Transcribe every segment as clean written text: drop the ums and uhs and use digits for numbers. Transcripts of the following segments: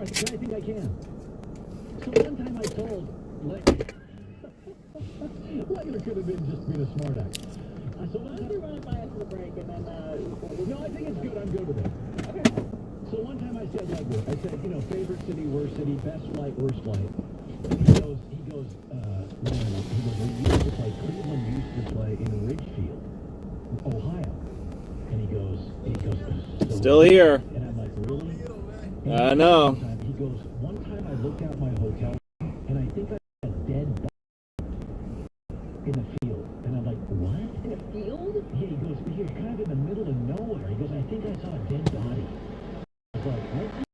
I think I can. So one time I told Legler could have been just being a smart ass. So one time run it by us for the break, and then no, I think it's good. I'm good with it. Okay. So one time I said Legler, I said, favorite city, worst city, best flight, worst flight. He goes, we used to play. Cleveland used to play in Ridgefield, Ohio, and he goes. So Still here. And I'm like, really? I know. He goes, one time I looked out my hotel, and I think I saw a dead body in the field. And I'm like, what? In a field? Yeah, he goes, he was kind of in the middle of nowhere. He goes, I think I saw a dead body. I was like, what?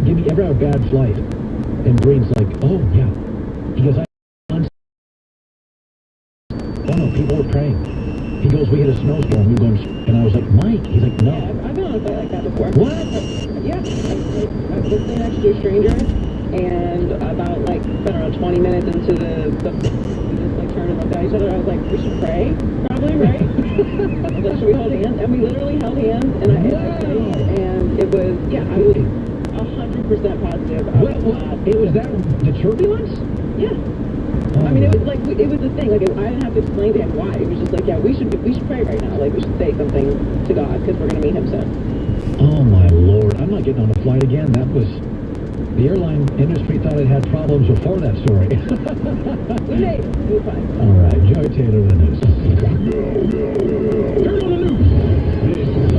Give me ever a bad flight. And Breen's like, oh yeah. He goes, no, people were praying. He goes, we had a snowstorm. We going, and I was like, Mike. He's like, no. Yeah, I've been on a flight like that before. What? Yeah, I was sitting next to a stranger, and about I don't know, 20 minutes into we just turned and looked at each other. I was like, we should pray, probably, right? I was like, should we hold hands? And we literally held hands, and I prayed, and it was, I was 100% positive. It was that the turbulence? Yeah. I mean, it was it was a thing. I didn't have to explain to him why. It was just we should pray right now. We should say something to God because we're going to meet him soon. Oh my Lord! I'm not getting on a flight again. That was the airline industry thought it had problems before that story. We made it. It was fine. All right, Joy Taylor, the news. Turn on the news.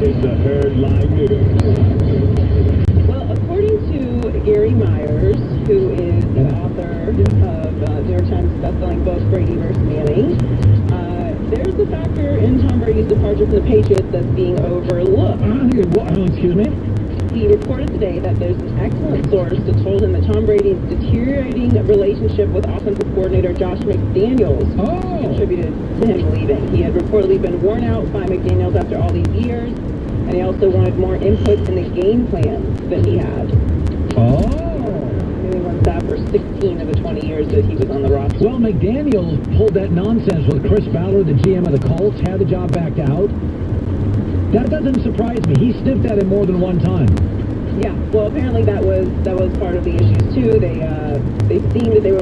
This is the Herdline News. Well, according to Gary Myers, who is the author of New York Times bestselling book Brady vs. Manning, there's a factor in Tom Brady's departure from the Patriots that's being overlooked. Excuse me? He reported today that there's an excellent source that told him that Tom Brady's deteriorating relationship with offensive coordinator Josh McDaniels contributed to him leaving. He had reportedly been worn out by McDaniels after all these years, and he also wanted more input in the game plan that he had. He won staff for 16 of the 20 years that he was on the roster. Well, McDaniels pulled that nonsense with Chris Ballard, the GM of the Colts, had the job backed out. That doesn't surprise me. He sniffed at him more than one time. Yeah, well, apparently that was part of the issues too. They seemed that they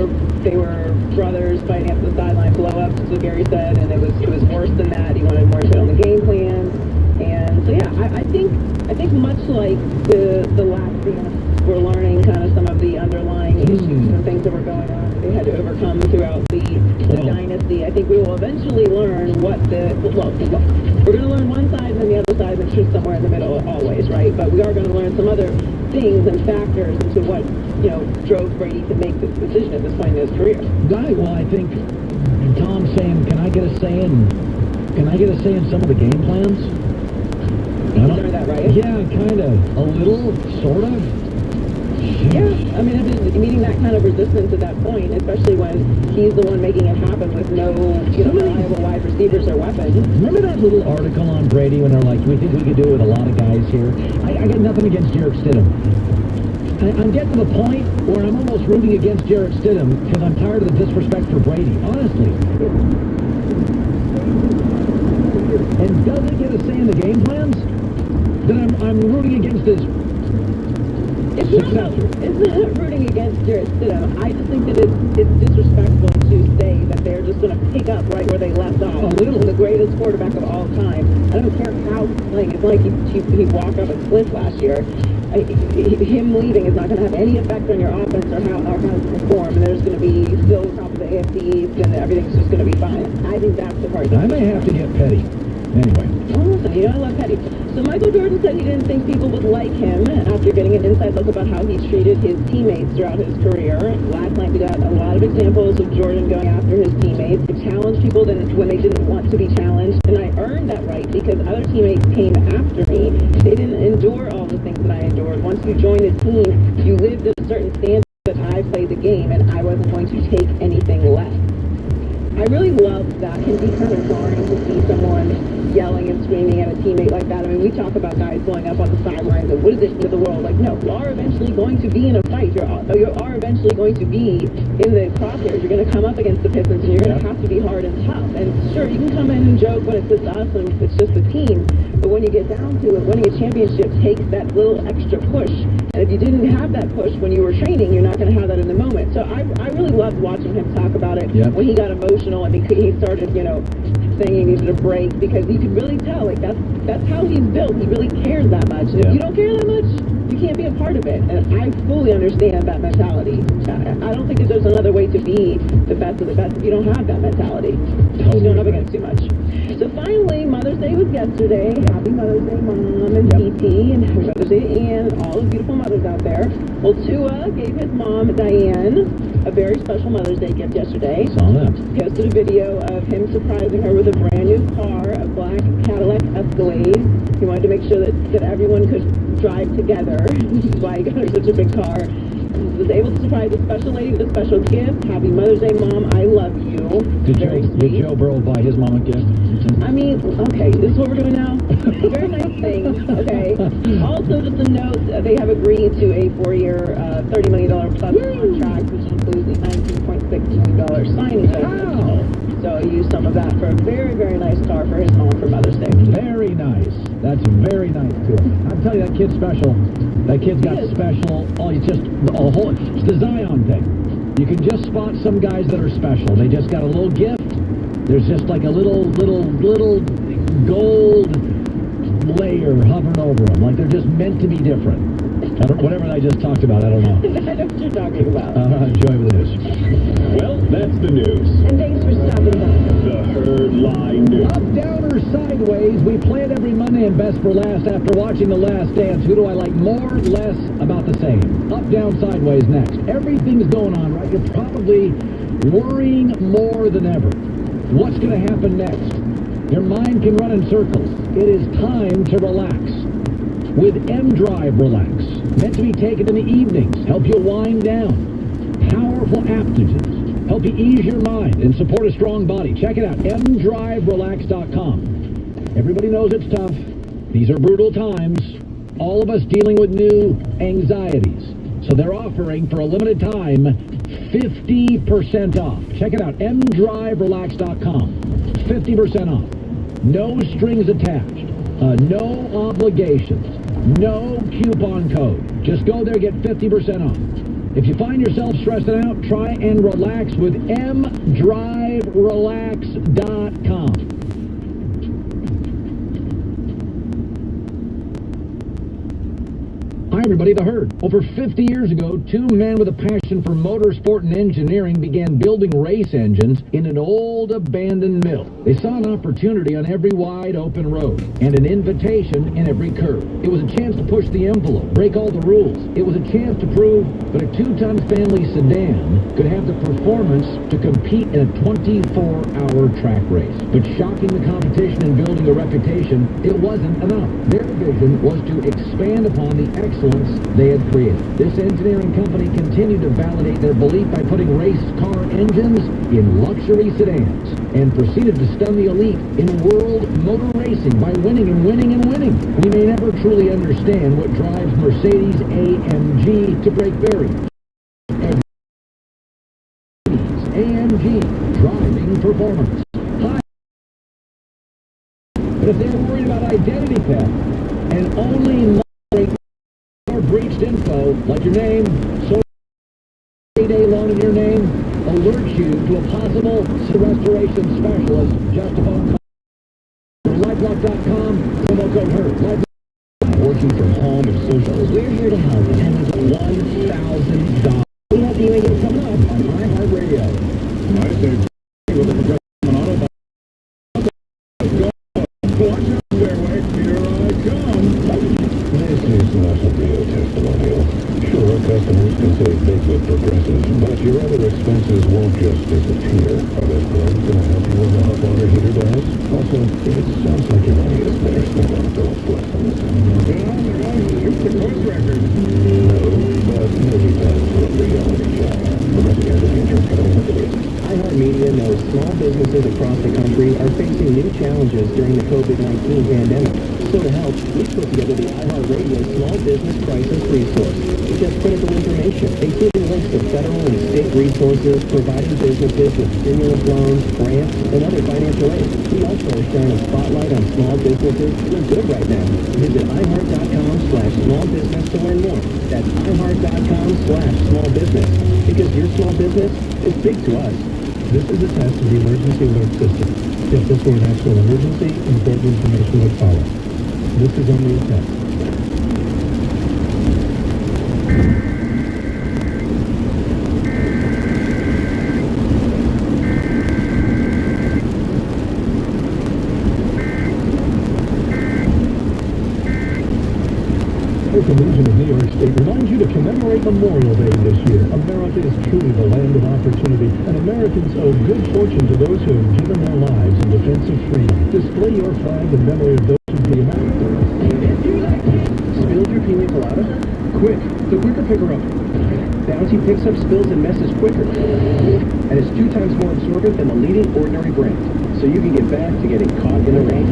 were brothers fighting up the sideline blow-ups, is what Gary said, and it was worse than that. He wanted more input on the game plan, and so I think much like the last dance, we're learning kind of some of the underlying issues and things that were going on that they had to overcome throughout the dynasty. I think we will eventually learn what we're going to learn one side and then the other side, and truth somewhere in the middle always, right? But we are going to learn some other things and factors into what drove Brady to make this decision at this point in his career. Right. Well, I think Tom's saying, can I get a say in some of the game plans? Is that right? Yeah, kind of. A little, sort of. Yeah, I mean, I've been meeting that kind of resistance at that point, especially when he's the one making it happen with no, reliable wide receivers or weapons. Remember that little article on Brady when they're like, we think we could do it with a lot of guys here? I got nothing against Jarrett Stidham. I'm getting to the point where I'm almost rooting against Jarrett Stidham because I'm tired of the disrespect for Brady, honestly. And does he get a say in the game plans? Then I'm rooting against his It's not rooting against Jarrett Stidham. I just think that it's disrespectful to say that they're just going to pick up right where they left off. The greatest quarterback of all time. I don't care how it's like he walked off a cliff last year. Him leaving is not going to have any effect on your offense or how you perform. And there's going to be still top of the AFC East and everything's just going to be fine. I think that's the part. I may have to get petty. Anyway. Oh, listen, I love petty. So Michael Jordan said he didn't think people would like him after getting an inside look about how he treated his teammates throughout his career. Last night we got a lot of examples of Jordan going after his teammates to challenge people when they didn't want to be challenged. And I earned that right because other teammates came after me. They didn't endure all the things that I endured. Once you join a team, you lived at a certain standard that I played the game, and I wasn't going to take anything less. I really love that. It can be kind of jarring to see someone yelling and screaming at a teammate like that. I mean, we talk about guys blowing up on the sidelines and what is it to the world? Like, no, you are eventually going to be in a fight. You are eventually going to be in the crosshairs. You're going to come up against the Pistons, and you're going to have to be hard and tough. And sure, you can come in and joke when it's just us and it's just the team. But when you get down to it, winning a championship takes that little extra push. And if you didn't have that push when you were training, you're not going to have that in the moment. So I really loved watching him talk about it. Yep. When he got emotional and he started, saying he needed a break, because you could really tell, like, that's how he's built. He really cares that much. And if you don't care that much, you can't be a part of it. And I fully understand that mentality. I don't think that there's another way to be the best of the best if you don't have that mentality. You're going up against too much. So finally, Mother's Day was yesterday. Happy Mother's Day, Mom and PT, and Happy Mother's Day, and all the beautiful mothers out there. Well, Tua gave his mom, Diane, a very special Mother's Day gift yesterday. Saw that. Posted a video of him surprising her with a brand new car, a black Cadillac Escalade. He wanted to make sure that everyone could drive together, which is why he got her such a big car. Was able to surprise a special lady with a special gift. Happy Mother's Day, Mom. I love you. Did Joe Burrow buy his mom a gift? I mean, okay, this is what we're doing now. Very nice thing, okay. Also, just a note, they have agreed to a 4-year, $30 million plus contract, which includes the $19.6 million signing bonus. Wow. So he used some of that for a very, very nice car for his mom for Mother's Day. Very nice. That's very nice, too. I'll tell you, that kid's special. That kid's got special. Oh, it's just it's the Zion thing. You can just spot some guys that are special. They just got a little gift. There's just like a little gold layer hovering over them. Like they're just meant to be different. Whatever I just talked about, I don't know. I know what you're talking about. Enjoy the news. Well, that's the news. And thanks for stopping by. The Herd Line News. Up, down, or sideways, we play it every Monday in Best for Last. After watching The Last Dance, who do I like more, less, about the same? Up, down, sideways next. Everything's going on, right? You're probably worrying more than ever. What's going to happen next? Your mind can run in circles. It is time to relax. With M-Drive Relax, meant to be taken in the evenings, help you wind down. Powerful aptogens, help you ease your mind and support a strong body. Check it out, mdriverelax.com. Everybody knows it's tough. These are brutal times. All of us dealing with new anxieties. So they're offering, for a limited time, 50% off. Check it out, mdriverelax.com. 50% off. No strings attached. No obligations. No coupon code. Just go there, get 50% off. If you find yourself stressing out, try and relax with mdriverelax.com. Hi, everybody, The Herd. Over 50 years ago, two men with a passion for motorsport and engineering began building race engines in an old abandoned mill. They saw an opportunity on every wide open road and an invitation in every curve. It was a chance to push the envelope, break all the rules. It was a chance to prove that a 2-ton family sedan could have the performance to compete in a 24-hour track race. But shocking the competition and building a reputation, it wasn't enough. Their vision was to expand upon the excellence they had created. This engineering company continued to validate their belief by putting race car engines in luxury sedans and proceeded to stun the elite in world motor racing by winning and winning and winning. We may never truly understand what drives Mercedes-AMG to break barriers. AMG, driving performance. Hi. But if they're worried about identity theft and only breached info, like your name, social payday loan in your name, alerts you to a possible restoration specialist. Just a phone call. LifeLock.com, promo code HERD. Working from home and social. We're here to help. And $1,000. We have the radio coming up on iHeartRadio. I say, with the government auto. Watch out, Fairway. Here I come. This is not a real testimonial. Sure, customers can save big with Progressive, but your other expenses won't just disappear. Are those plans going to help you when the hot water heater does? Also, if it sounds like your money is better spent on adult flex on this. They're going to shoot the course record. No, but maybe time for a reality check. Progressive Casualty Insurance Company. iHeartMedia knows small businesses across the country are facing new challenges during the COVID-19 pandemic. So to help, we put together the iHeartRadio Small Business Crisis Resource, which has critical information, including links to federal and state resources providing businesses with stimulus loans, grants, and other financial aid. We also are shining a spotlight on small businesses that are good right now. Visit iHeart.com/smallbusiness to learn more. That's iHeart.com/smallbusiness. Because your small business is big to us. This is a test of the emergency alert system. If this were an actual emergency, important information would follow. This is only a test. The Legion of New York State reminds you to commemorate Memorial Day this year. America is truly the land of opportunity, and Americans owe good fortune to those who have given their lives in defense of freedom. Display your flag in memory of those who be American. Spilled your pina colada? Quick, the quicker picker up. Bounty picks up spills and messes quicker. And is 2 times more absorbent than the leading ordinary brand. So you can get back to getting caught in the rain.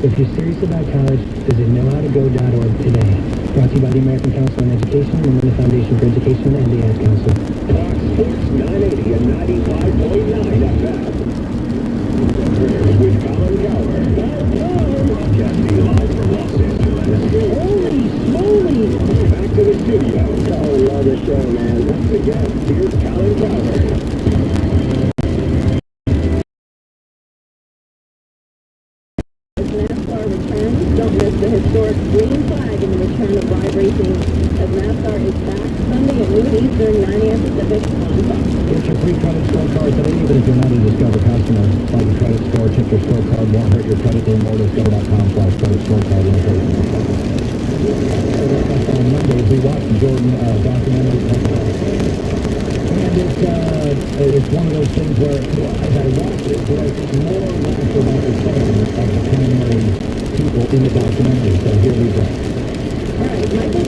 If you're serious about college, visit knowhowtogo.org today. Brought to you by the American Council on Education and the Foundation for Education and the Ad Council. Fox Sports 980 and 95.9 FM. With Colin Cowher. Broadcasting live from Los Angeles. Holy smoly! Back to the studio. Oh, I love the show, man. Once again, here's Colin Cowher. Don't miss the historic green flag in the return of live racing as NASCAR is back Sunday at noon Eastern, 9 a.m. Pacific on Fox. Get your free credit scorecard today, even if you're not a Discover customer. Like a credit score, check your scorecard, won't hurt your credit anymore. Discover.com/credit scorecard. On Mondays, we watched Jordan documentary. And it's one of those things where as I watch it, what I think more and more about the fans of the primary people in the documentary. So here we go. All right, Michael.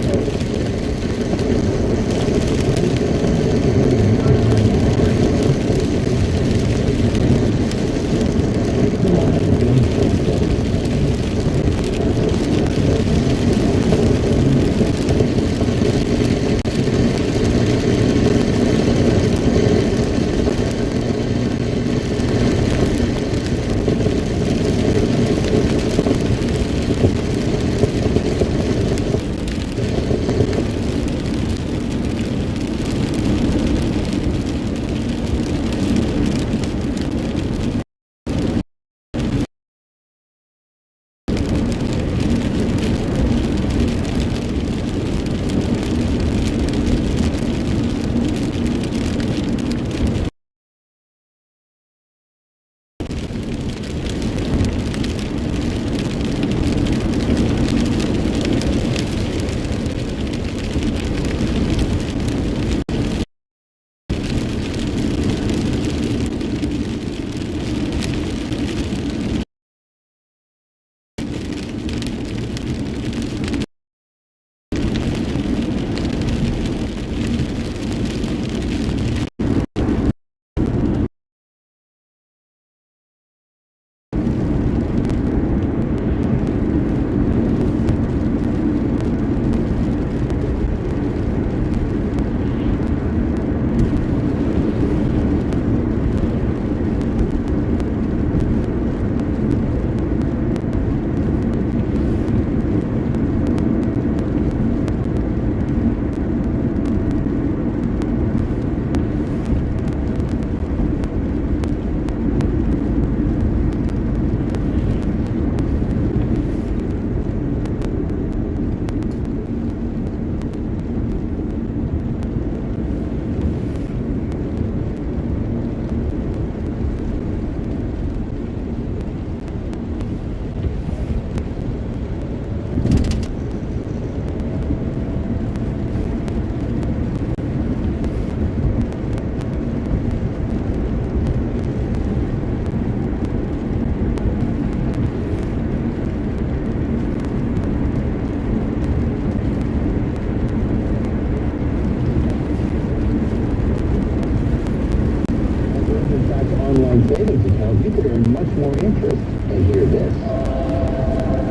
much more interest. And hear this.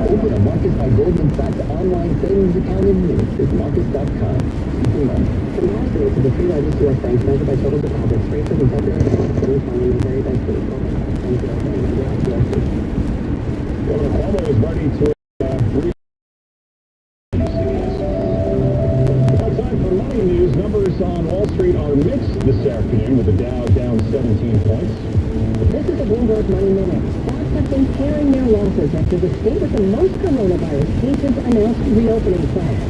Open a Marcus by Goldman Sachs online savings account in minutes at Marcus.com. Compare to the three largest U.S. banks measured by total deposits, rates of contemporary banks, savings funding may vary by state. Governor Cuomo is ready to Outside for money news, numbers on Wall Street are mixed this afternoon with the Dow down 17 points. This is a Bloomberg Money Minute. Stocks have been paring their losses after the state with the most coronavirus cases announced reopening plans.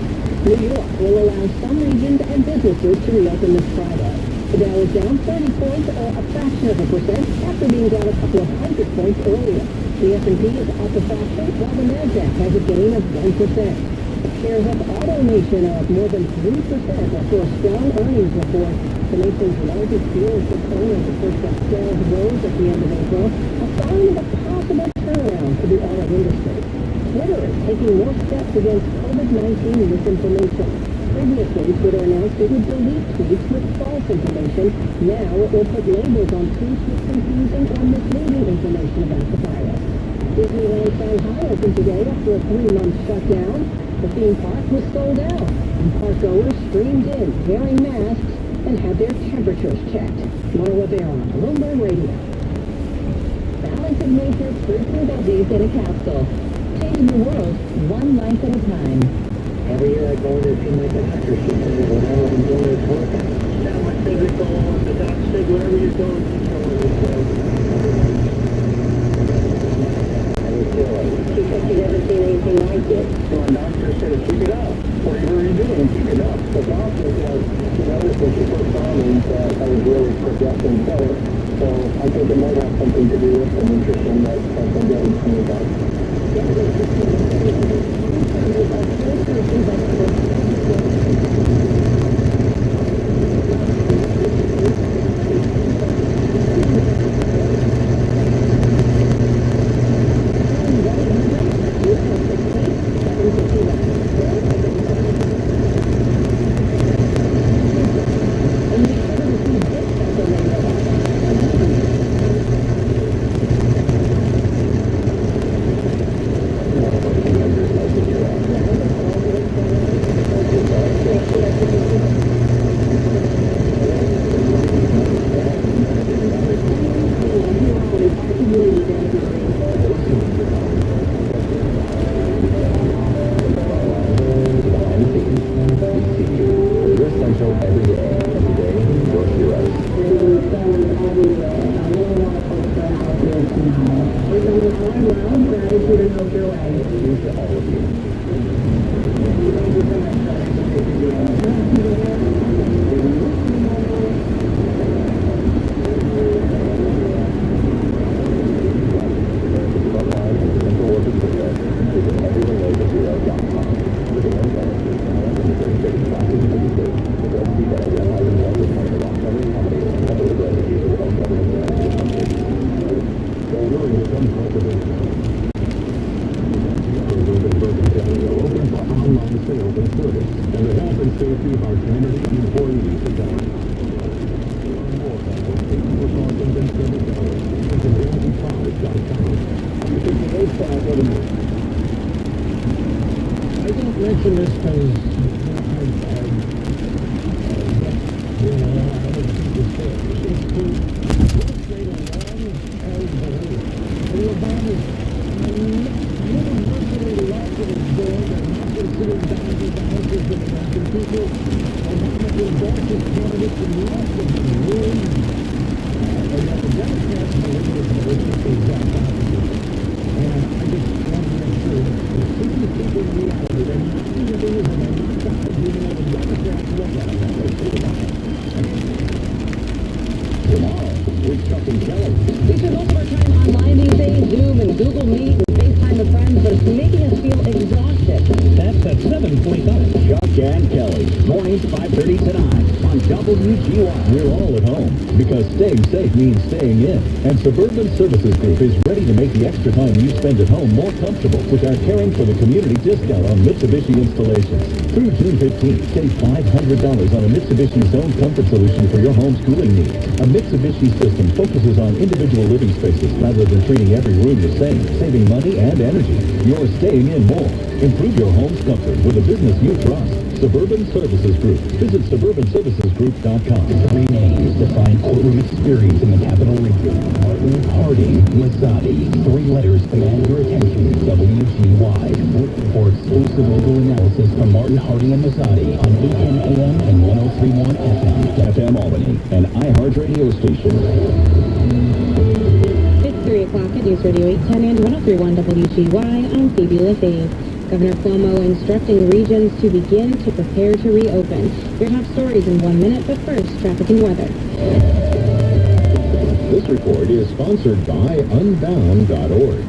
New York will allow some regions and businesses to reopen this Friday. The Dow is down 30 points, or a fraction of a percent, after being down a couple of hundred points earlier. The S&P is up a fraction, while the Nasdaq has a gain of 1%. Shares of AutoNation are up more than 3% after a strong earnings report. The nation's largest dealership owner reports that sales rose at the end of April, a sign of a possible turnaround for the auto industry. Twitter is taking more steps against COVID-19 misinformation. Previously, Twitter announced it would delete tweets with false information. Now it will put labels on tweets with confusing or misleading information about the virus. Disneyland Shanghai opened today after a 3-month shutdown. The theme park was sold out, and parkgoers streamed in wearing masks and had their temperatures checked. More with there on Bloomberg Radio. Balance of nature, fruits and veggies in a capsule. Changing the world one life at a time. Every year I go in and see my doctor. She says, well, now I'm doing this work. Now my physical, the doctor said, wherever you're going, keep going this way. She said she'd never seen anything like it. So my doctor said, keep it up. Whatever you're doing, keep it up. The doctor said, you know, when she first saw me, that I was really progressing forward. So I think it might have something to do with the nutrition that I'm getting from the doctor. Google Meet and FaceTime with friends, but it's making us feel exhausted. That's at 7:25. Chuck and Kelly. Morning Weekdays, 5:30 tonight on WGY. We're all at home because staying safe means staying in. And Suburban Services Group is ready to make the extra time you spend at home more comfortable with our Caring for the Community discount on Mitsubishi installations. Through June 15th, save $500 on a Mitsubishi Zone Comfort solution for your home cooling needs. A Mitsubishi system focuses on individual living spaces rather than treating every room the same, saving money and energy. You're staying in more. Improve your home's comfort with a business you trust. Suburban Services Group. Visit suburbanservicesgroup.com. 3 names define courtroom experience in the capital region. Martin, Harding, Mazzotti. 3 letters command your attention. WGY. Look for exclusive legal analysis from Martin, Harding, and Mazzotti on 810 AM and 1031 FM. FM Albany, an iHeart radio station. It's 3 o'clock at News Radio 810 and 1031 WGY. I'm Phoebe Liffey. Governor Cuomo instructing regions to begin to prepare to reopen. Your top stories in 1 minute, but first, traffic and weather. This report is sponsored by Unbound.org.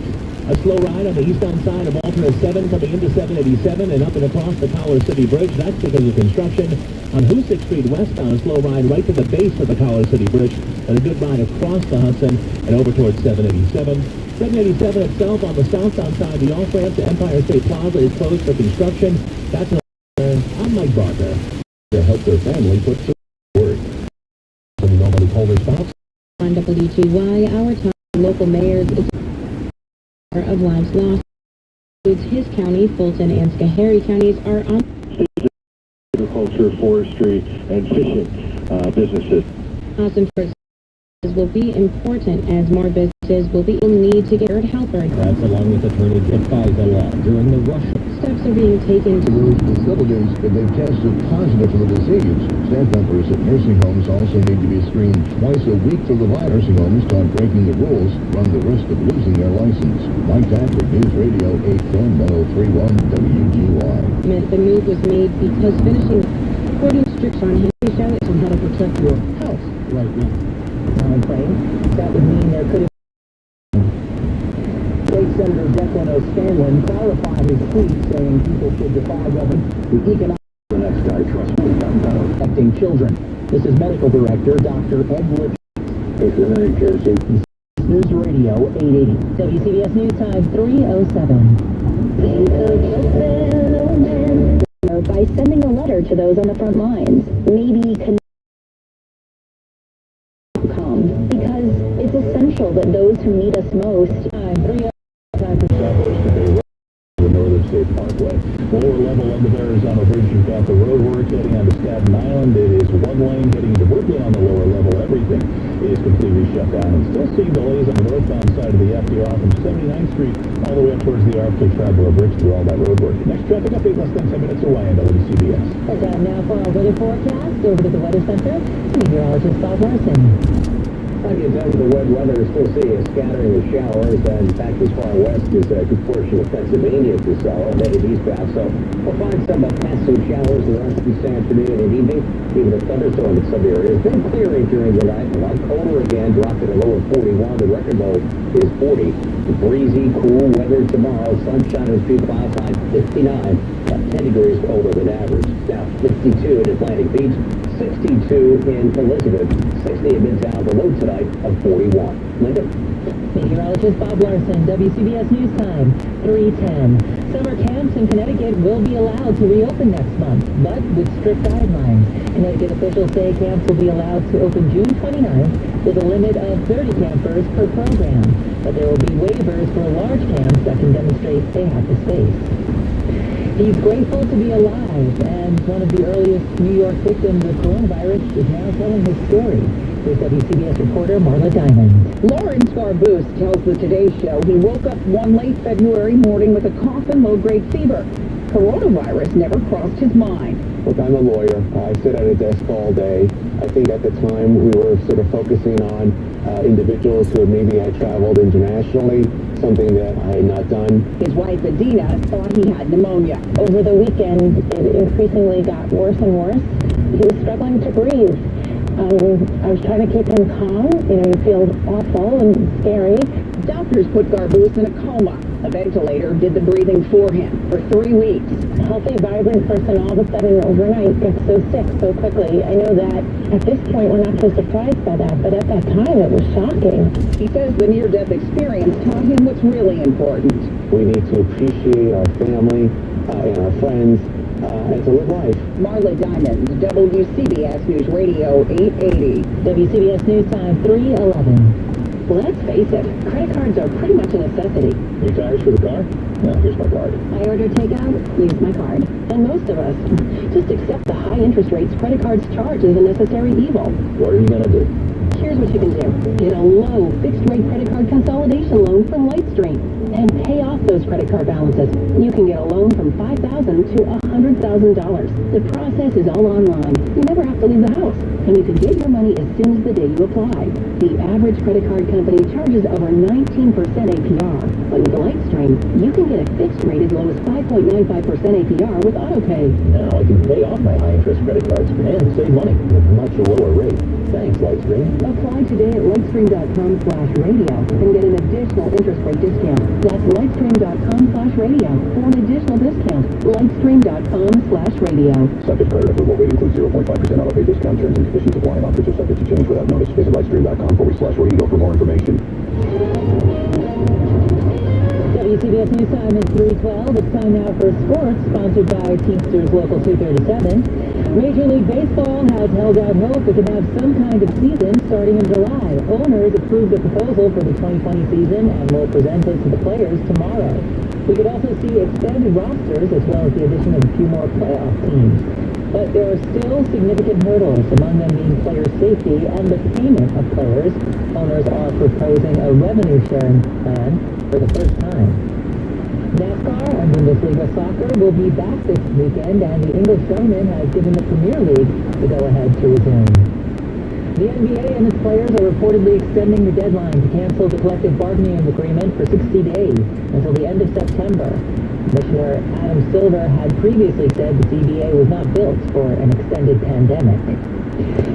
A slow ride on the eastbound side of alternate 7 coming into 787 and up and across the Collar City Bridge. That's because of construction. On Hoosick Street westbound, a slow ride right to the base of the Collar City Bridge, and a good ride across the Hudson and over towards 787. 787 itself on the southbound side, the off-ramp to Empire State Plaza is closed for construction. That's I'm Mike Barker. To help their family put to work. Some normally colder spots. On WGY, our top local mayors is of lives lost. His county, Fulton, and Schoharie counties are on Agriculture, forestry, and fishing businesses. Austin will be important as more businesses will need to get help. That's along with attorney FISA law during the rush. Steps are being taken to Facilities, if they've tested positive for the disease. Staff members at nursing homes also need to be screened twice a week for the virus. Nursing homes start breaking the rules, run the risk of losing their license. Mike Patrick, News Radio 810 1031 WGY. The move was made because finishing according to strict on Henry show is on how to protect your health right now. Time frame. That would mean there could have State Senator Declan O'Scanlan clarified his tweet saying people should defy the economic The next guy, trust me, I'm better. affecting children. This is Medical Director Dr. Ed Rich. Thanks for the Jersey. News Radio 880. WCBS News Time 3:07. By sending a letter to those on the front lines. Maybe because it's essential that those who need us most. The Northern State Parkway. Lower level end of Arizona Bridge, you've got the roadwork heading onto Staten Island. It is one lane heading to Brooklyn on the lower level. Everything is completely shut down. And still seeing delays on the northbound side of the FDR from 79th Street all the way up towards the Arctic Traveler Bridge through all that roadwork. Next traffic update less than 10 minutes away on WCBS. And now for our weather forecast, over to the Weather Center, meteorologist Bob Larson. When you get down to the wet weather, still see a scattering of showers, and in fact, as far west as a good portion of Pennsylvania this hour, headed eastbound. So we'll find some passing showers the rest of this afternoon and evening, even a thunderstorm in some areas. Then clearing during the night, a lot colder again, dropping to low of 41. The record low is 40. Breezy, cool weather tomorrow. Sunshine and few clouds, high 59. About 10 degrees colder than average. Now 52 in Atlantic Beach, 62 in Elizabeth, 60 in Midtown. The low tonight of 41. Linda? Meteorologist Bob Larson, WCBS News Time, 3:10. Summer camps in Connecticut will be allowed to reopen next month, but with strict guidelines. Connecticut officials say camps will be allowed to open June 29th with a limit of 30 campers per program. But there will be waivers for large camps that can demonstrate they have the space. He's grateful to be alive, and one of the earliest New York victims of coronavirus is now telling his story. Here's WCBS reporter Marla Diamond. Lawrence Garboose tells the Today Show he woke up one late February morning with a cough and low-grade fever. Coronavirus never crossed his mind. Look, I'm a lawyer. I sit at a desk all day. I think at the time we were sort of focusing on individuals who maybe had traveled internationally, something that I had not done. His wife, Adina, thought he had pneumonia. Over the weekend, it increasingly got worse and worse. He was struggling to breathe. I was trying to keep him calm. You feel awful and scary. Doctors put Garboose in a coma. A ventilator did the breathing for him for 3 weeks. A healthy, vibrant person all of a sudden overnight gets so sick so quickly. I know that at this point we're not so surprised by that, but at that time it was shocking. He says the near-death experience taught him what's really important. We need to appreciate our family and our friends and to live life. Marla Diamond, WCBS News Radio 880. WCBS News Time 3:11. Let's face it, credit cards are pretty much a necessity. Any tires for the car? No, here's my card. I order takeout, use my card. And most of us just accept the high interest rates credit cards charge as a necessary evil. What are you gonna do? Here's what you can do. Get a low fixed-rate credit card consolidation loan from Lightstream and pay off those credit card balances. You can get a loan from $5,000 to $100,000. The process is all online. You never have to leave the house. And you can get your money as soon as the day you apply. The average credit card company charges over 19% APR. But with Lightstream, you can get a fixed rate as low as 5.95% APR with AutoPay. Now I can pay off my high-interest credit cards and save money with much lower rate. Thanks, Lightstream. Apply today at lightstream.com/radio and get an additional interest rate discount. That's lightstream.com/radio for an additional discount. lightstream.com/radio. Subject credit approval rate includes 0.5% auto pay discount. Terms and conditions apply. Offers are subject to change without notice. Visit lightstream.com/radio for more information. WCBS News Time is 3:12. It's time now for sports, sponsored by Teamsters Local 237. Major League Baseball has held out hope it can have some kind of season starting in July. Owners approved a proposal for the 2020 season and will present it to the players tomorrow. We could also see expanded rosters as well as the addition of a few more playoff teams. But there are still significant hurdles, among them being player safety and the payment of players. Owners are proposing a revenue-sharing plan for the first time. NASCAR and Bundesliga soccer will be back this weekend, and the English government has given the Premier League the go-ahead to resume. The NBA and its players are reportedly extending the deadline to cancel the collective bargaining agreement for 60 days until the end of September. Commissioner Adam Silver had previously said the CBA was not built for an extended pandemic.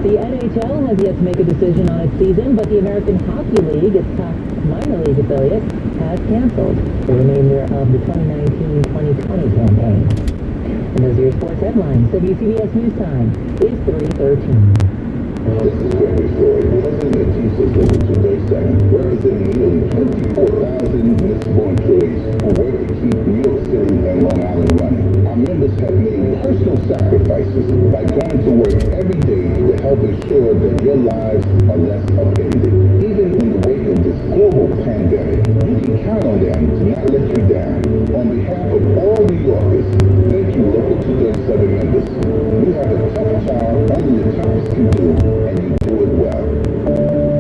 The NHL has yet to make a decision on its season, but the American Hockey League, its top minor league affiliate, has canceled the remainder of the 2019-2020 campaign. And those are your sports headlines. WCBS News Time is 3:13. This is Gregory Floyd, President of Teamsters Local 237, representing nearly 24,000 municipal employees who work to keep New York City and Long Island running. Our members have made personal sacrifices by going to work every day to help ensure that your lives are less upended. Even in the wake of this global pandemic, you can count on them to not let you down. On behalf of all New Yorkers, thank you, Local 237 members. You have a tough job, only the toughest can do, and you do it well.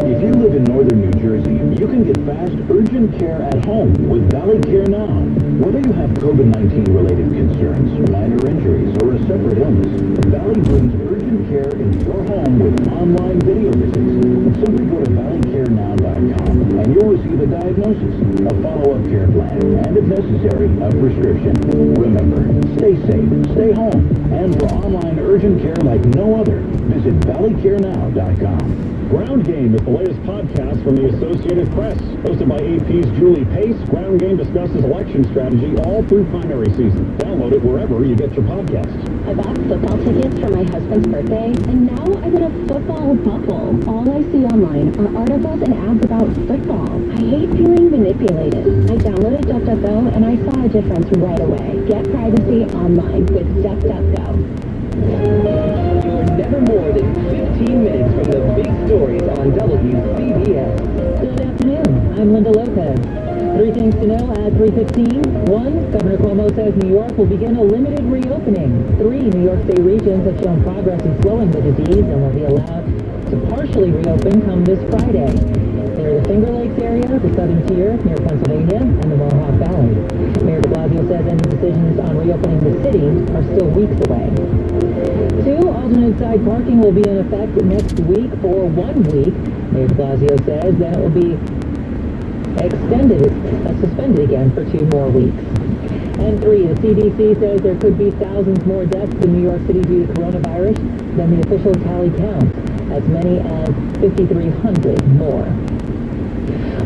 If you live in northern New Jersey, you can get fast, urgent care at home with Valley Care Now. Whether you have COVID-19 related concerns, minor injuries, or a separate illness, Valley brings urgent care into your home with online video visits. Simply go to valleycarenow.com and you'll receive a diagnosis, a follow-up care plan, and if necessary, a prescription. Remember, stay safe, stay home, and for online urgent care like no other, visit valleycarenow.com. Ground Game is the latest podcast from the Associated Press. Hosted by AP's Julie Pace, Ground Game discusses election strategy all through primary season. Download it wherever you get your podcasts. I bought football tickets for my husband's birthday, and now I'm in a football bubble. All I see online are articles and ads about football. I hate feeling manipulated. I downloaded DuckDuckGo, and I saw a difference right away. Get privacy online with DuckDuckGo. You're never more than 15 minutes from the big stories on WCBS. Good afternoon. I'm Linda Lopez. Three things to know at 3:15. One, Governor Cuomo says New York will begin a limited reopening. 3 New York State regions have shown progress in slowing the disease and will be allowed to partially reopen come this Friday. They're the Finger Lakes area, the southern tier near Pennsylvania, and the Mohawk Valley. Mayor de Blasio says any decisions on reopening the city are still weeks away. 2, alternate side parking will be in effect next week for 1 week. Mayor de Blasio says then it will be suspended again for 2 more weeks. And 3, the CDC says there could be thousands more deaths in New York City due to coronavirus than the official tally counts, as many as 5,300 more.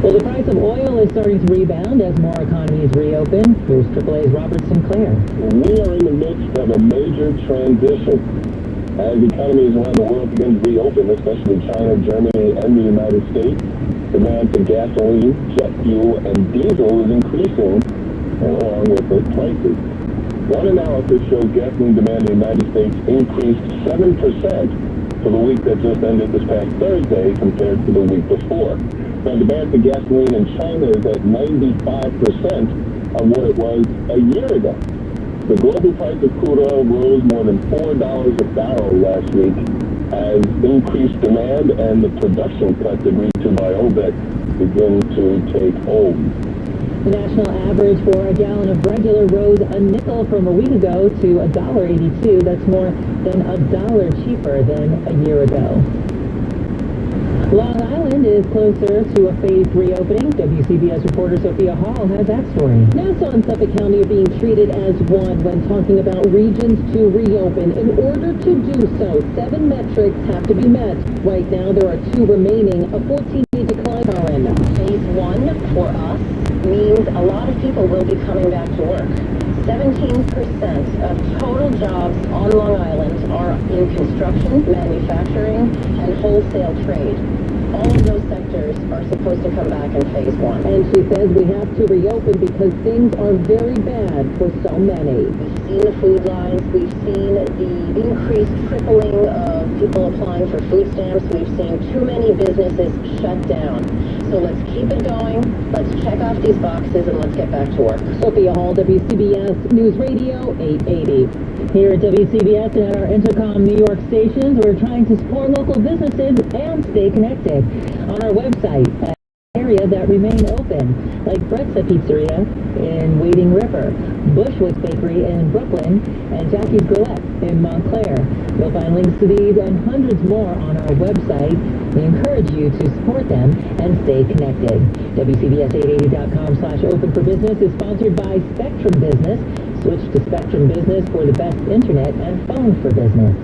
Well, the price of oil is starting to rebound as more economies reopen. Here's AAA's Robert Sinclair. We are in the midst of a major transition. As economies around the world begin to reopen, especially China, Germany, and the United States, demand for gasoline, jet fuel, and diesel is increasing, along with the prices. One analysis shows gasoline demand in the United States increased 7% for the week that just ended this past Thursday compared to the week before. Now, demand for gasoline in China is at 95% of what it was a year ago. The global price of crude oil rose more than $4 a barrel last week as increased demand and the production cuts agreed to by OPEC begin to take hold. The national average for a gallon of regular rose a nickel from a week ago to $1.82. That's more than $1 cheaper than a year ago. Long Island is closer to a phased reopening. WCBS reporter Sophia Hall has that story. Nassau and Suffolk County are being treated as one when talking about regions to reopen. In order to do so, 7 metrics have to be met. Right now, there are 2 remaining. A 14-day decline are in. Phase 1 for us means a lot of people will be coming back to work. 17% of total jobs on Long Island are in construction, manufacturing, and wholesale trade. All of those sectors are supposed to come back in phase 1. And she says we have to reopen because things are very bad for so many. We've seen the food lines. We've seen the increased tripling of people applying for food stamps. We've seen too many businesses shut down. So let's keep it going. Let's check off these boxes and let's get back to work. Sophia Hall, WCBS News Radio 880. Here at WCBS and at our Intercom New York stations, we're trying to support local businesses and stay connected. On our website, area that remain open, like Brett's Pizzeria in Wading River, Bushwick's Bakery in Brooklyn, and Jackie's Grillette in Montclair. You'll find links to these and hundreds more on our website. We encourage you to support them and stay connected. WCBS880.com/open for business is sponsored by Spectrum Business. Switch to Spectrum Business for the best internet and phone for business.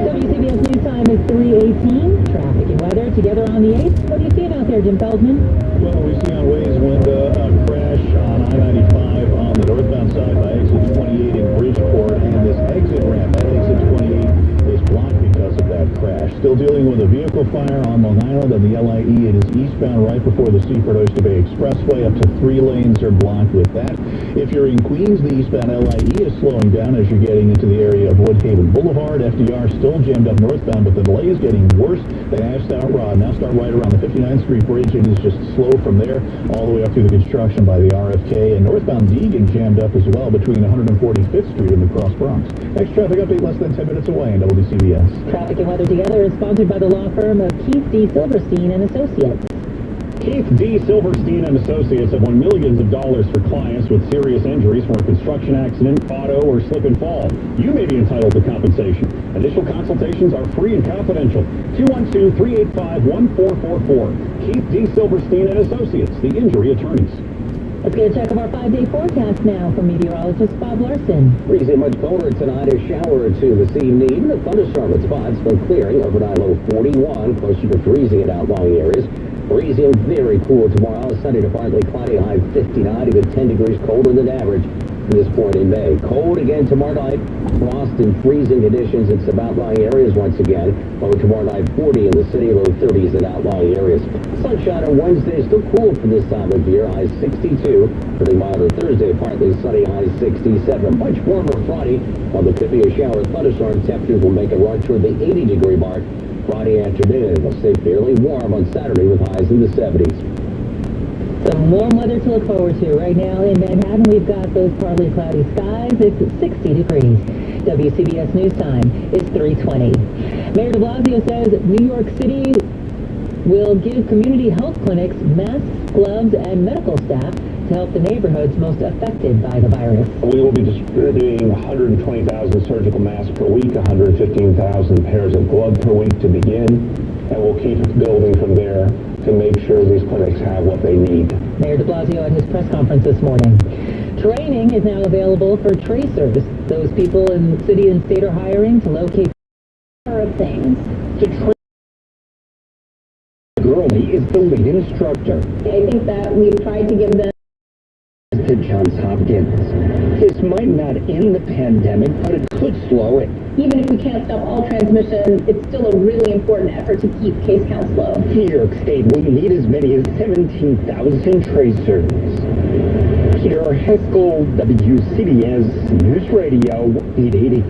WCBS News Time is 3:18. Traffic and weather together on the 8th. What are you seeing out there, Jim Feldman? Well, we see on Waze window a crash on I-95 on the northbound side by exit 28 in Bridgeport, and this exit ramp at exit 28 is blocked because of that crash. Still dealing with a vehicle fire on Long Island and the LIE. It is eastbound right before the Seaford Oyster Bay Expressway. Up to 3 lanes are blocked with that. If you're in Queens, the eastbound LIE is slowing down as you're getting into the area of Woodhaven Boulevard. FDR still jammed up northbound, but the delay is getting worse. They now start right around the 59th Street Bridge. It is just slow from there all the way up through the construction by the RFK. And northbound Deegan jammed up as well between 145th Street and the Cross Bronx. Next traffic update less than 10 minutes away in WCBS. Traffic and weather together is sponsored by the law firm of Keith D. Silverstein and Associates. Keith D. Silverstein and Associates have won millions of dollars for clients with serious injuries from a construction accident, auto, or slip and fall. You may be entitled to compensation. Initial consultations are free and confidential. 212-385-1444. Keith D. Silverstein and Associates, the injury attorneys. Let's get a check of our 5-day forecast now from meteorologist Bob Larson. Breezy, much colder tonight. A shower or 2 this evening. Even a thunderstorm at spots, but clearing. Overnight low 41, closer to freezing in outlying areas. Breezy and very cool tomorrow. Sunny to partly cloudy, high 59, a good 10 degrees colder than average at this point in May. Cold again tomorrow night. Frost and freezing conditions in some outlying areas once again. Low tomorrow night 40 in the city, low 30s in outlying areas. Sunshine on Wednesday, still cool for this time of year, high 62. Pretty milder Thursday, partly sunny, high 67. Much warmer Friday, while there could be a shower. Thunderstorm temperatures will make a run toward the 80-degree mark Friday afternoon. It'll stay fairly warm on Saturday with highs in the 70s. Some warm weather to look forward to. Right now in Manhattan, we've got those partly cloudy skies. It's 60 degrees. WCBS News Time is 3:20. Mayor de Blasio says New York City will give community health clinics masks, gloves, and medical staff to help the neighborhoods most affected by the virus. We will be distributing 120,000 surgical masks per week, 115,000 pairs of gloves per week to begin, and we'll keep building from there to make sure these clinics have what they need. Mayor de Blasio at his press conference this morning. Training is now available for tracers. Those people in the city and state are hiring to locate Of things. To train Gurley is the lead instructor. I think that we've tried to give them To Johns Hopkins. This might not end the pandemic, but it could slow it. even if we can't stop all transmission, it's still a really important effort to keep case counts low. New York State will need as many as 17,000 tracers. Peter Heskel, WCBS News Radio 880.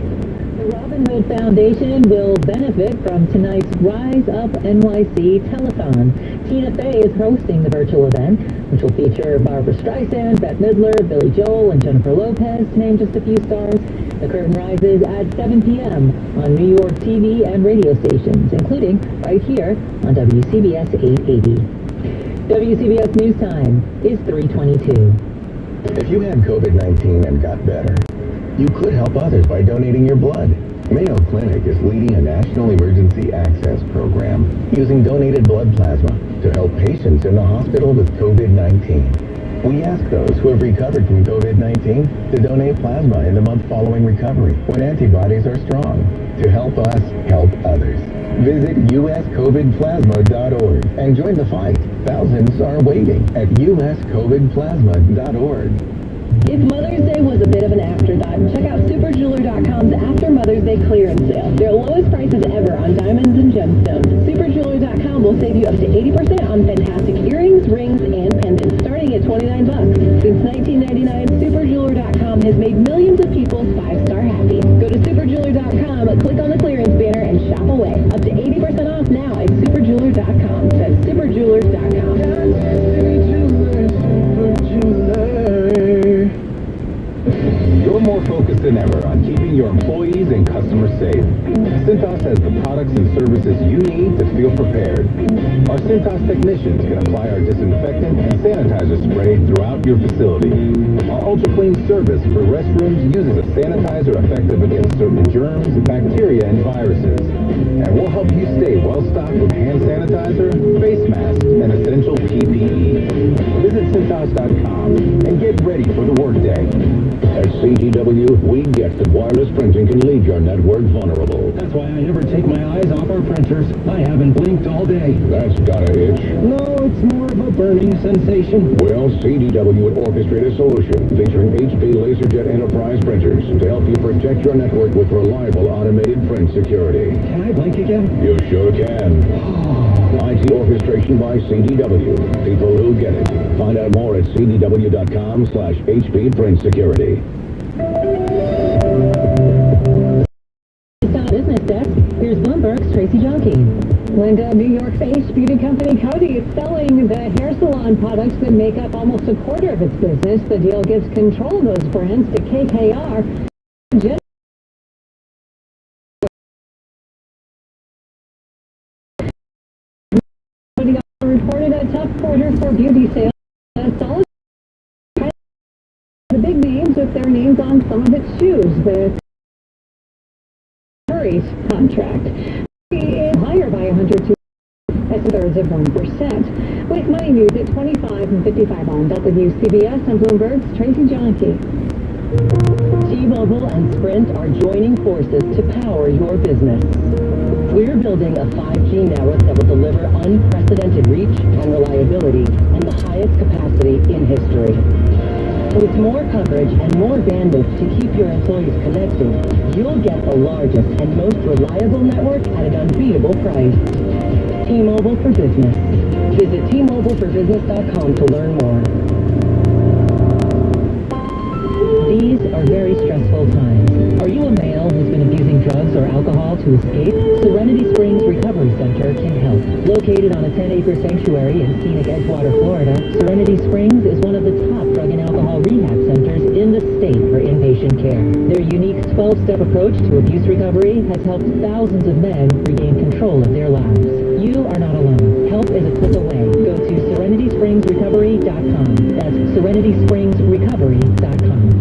The Robin Hood Foundation will benefit from tonight's Rise Up NYC telethon. Tina Fey is hosting the virtual event, which will feature Barbara Streisand, Bette Midler, Billy Joel, and Jennifer Lopez, to name just a few stars. The curtain rises at 7 p.m. on New York TV and radio stations, including right here on WCBS 880. WCBS News Time is 3:22. If you had COVID-19 and got better, you could help others by donating your blood. Mayo Clinic is leading a national emergency access program using donated blood plasma to help patients in the hospital with COVID-19. We ask those who have recovered from COVID-19 to donate plasma in the month following recovery when antibodies are strong to help us help others. Visit uscovidplasma.org and join the fight. Thousands are waiting at uscovidplasma.org. If Mother's Day was a bit of an afterthought, check out superjeweler.com's After Mother's Day clearance sale. Their lowest prices ever on diamonds and gemstones. Superjeweler.com will save you up to 80% on fantastic earrings, rings, and pendants, starting at $29. Since 1999, superjeweler.com has made millions of people 5-star happy. Go to superjeweler.com, click on the clearance banner, and shop away. Up to 80% off now at superjeweler.com. That's superjeweler.com. You're more focused than ever on keeping your employees and customers safe. Cintas has the products and services you need to feel prepared. Our Cintas technicians can apply our disinfectant and sanitizer spray throughout your facility. Our Ultra Clean service for restrooms uses a sanitizer effective against certain germs, bacteria, and viruses. And we'll help you stay well stocked with hand sanitizer, face masks, and essential PPE. Visit Cintas.com and get ready for the workday. At CDW, we get that wireless printing can leave your network vulnerable. That's why I never take my eyes off our printers. I haven't blinked all day. That's gotta itch. No, it's more of a burning sensation. Well, CDW would orchestrate a solution featuring HP LaserJet Enterprise printers to help you protect your network with reliable automated print security. Can I blink again? You sure can. IT orchestration by CDW. People who get it. Find out more at cdw.com/HP Print Security. Business Desk, here's Bloomberg's Tracy Johnke. Linda, New York-based beauty company Coty is selling the hair salon products that make up almost a quarter of its business. The deal gives control of those brands to KKR. Coty reported a tough quarter for beauty sales. Solid the big names with their names on some of its shoes. The contract is higher by 102 2/3 of 1%. With money news at 25 and 55 on WCBS and Bloomberg's Tracy Johnke. T-Mobile and Sprint are joining forces to power your business. We're building a 5G network that will deliver unprecedented reach and reliability and the highest capacity in history. With more coverage and more bandwidth to keep your employees connected, you'll get the largest and most reliable network at an unbeatable price. T-Mobile for Business. Visit T-MobileForBusiness.com to learn more. These are very stressful times. Are you a male who's been abusing drugs or alcohol to escape? Serenity Springs Recovery Center can help. Located on a 10-acre sanctuary in scenic Edgewater, Florida, Serenity Springs is one of the top drug and alcohol rehab centers in the state for inpatient care. Their unique 12-step approach to abuse recovery has helped thousands of men regain control of their lives. You are not alone. Help is a click away. Go to SerenitySpringsRecovery.com. That's SerenitySpringsRecovery.com.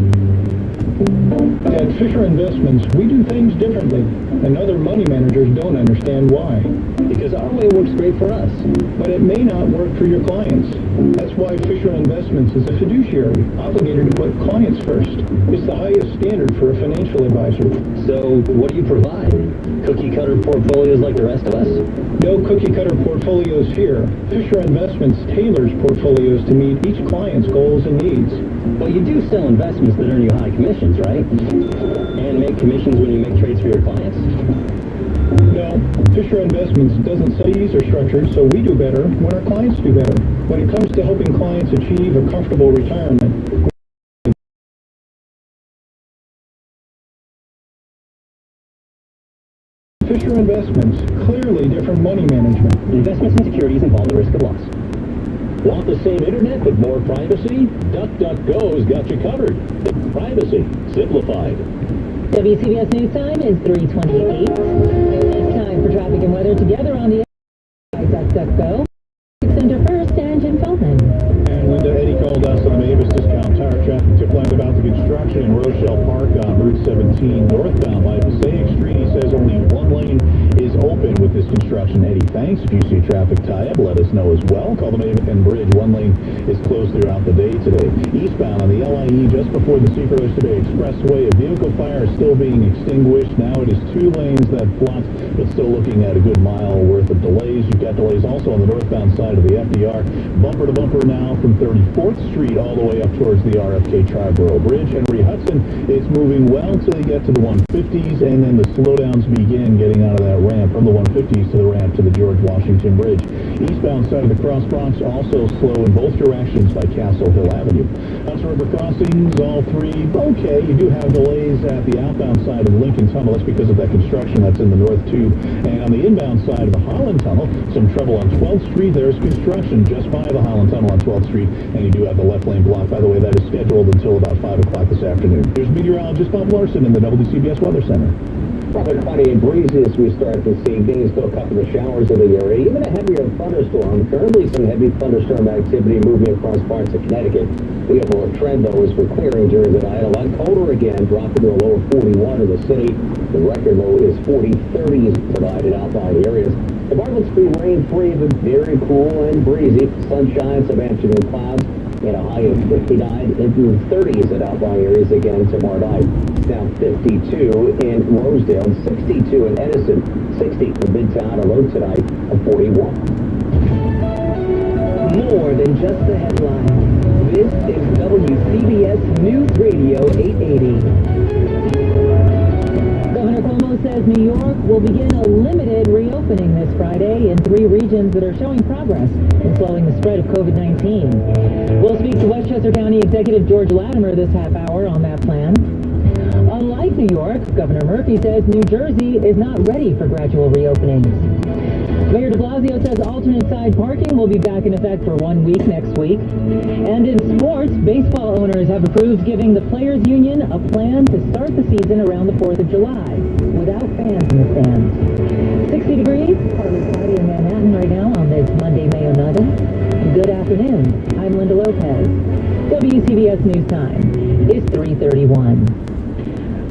At Fisher Investments, we do things differently, and other money managers don't understand why. Because our way works great for us, but it may not work for your clients. That's why Fisher Investments is a fiduciary, obligated to put clients first. It's the highest standard for a financial advisor. So, what do you provide? Cookie cookie-cutter portfolios like the rest of us? No cookie-cutter portfolios here. Fisher Investments tailors portfolios to meet each client's goals and needs. But you do sell investments that earn you high commissions, right? And make commissions when you make trades for your clients? No, Fisher Investments doesn't sell these or structures, so we do better when our clients do better. When it comes to helping clients achieve a comfortable retirement, Fisher Investments, clearly different money management. Investments in securities involve the risk of loss. Want the same internet but more privacy? DuckDuckGo's got you covered. Privacy simplified. WCBS News Time is 3:28. It's time for traffic and weather together on the DuckDuckGo. Center first, and Jim Feldman. And Linda, Eddie called us on the Mavis Discount Tire traffic tip line about the construction in Rochelle Park on Route 17 northbound by Passaic Street. He says only one lane is open with this construction. Eddie, thanks. If you see traffic tie-up, let us know as well. Call the Mavis Bridge. One lane is closed throughout the day today. Eastbound on the LIE just before the Secret Ocean Bay Expressway, a vehicle fire is still being extinguished. Now it is 2 lanes that blocked, but still looking at a good mile worth of delays. You've got delays also on the northbound side of the FDR. Bumper to bumper now from 34th Street all the way up towards the RFK Triborough Bridge. Henry Hudson, it's moving well until you get to the 150s, and then the slowdowns begin getting out of that ramp from the 150s to the ramp to the George Washington Bridge. Eastbound side of the Cross Bronx also slow in both directions by Castle Hill Avenue. Hudson River crossings, all 3 okay. You do have delays at the outbound side of Lincoln Tunnel. That's because of that construction that's in the North Tube. And on the inbound side of the Holland Tunnel, some trouble on 12th Street. There's construction just by the Holland Tunnel on 12th Street, and you do have the left lane blocked. By the way, that is scheduled until about 5 o'clock this afternoon. Here's meteorologist Bob Larson in the WCBS Weather Center. Rather cloudy and breezy as we start this evening. Still a couple of showers in the area. Even a heavier thunderstorm. Currently some heavy thunderstorm activity moving across parts of Connecticut. The overall trend, though, is for clearing during the night. A lot colder again, dropping to a low of 41 in the city. The record low is 40, 30s provided outlying areas. Environment's be rain-free, but very cool and breezy. Sunshine, some afternoon clouds, and a high of 59 into the 30s at outlying areas again tomorrow night. Now 52 in Rosedale, 62 in Edison, 60 in Midtown, a low tonight of 41. More than just the headlines. This is WCBS News Radio 880. Governor Cuomo says New York will begin a limited reopening this Friday in 3 regions that are showing progress in slowing the spread of COVID-19. We'll speak to Westchester County Executive George Latimer this half hour on that plan. Unlike New York, Governor Murphy says New Jersey is not ready for gradual reopenings. Mayor de Blasio says alternate side parking will be back in effect for 1 week next week. And in sports, baseball owners have approved giving the Players Union a plan to start the season around the 4th of July without fans in the stands. 60 degrees, partly cloudy in Manhattan right now on this Monday, May 11th. Good afternoon. I'm Linda Lopez. WCBS News Time is 3:31.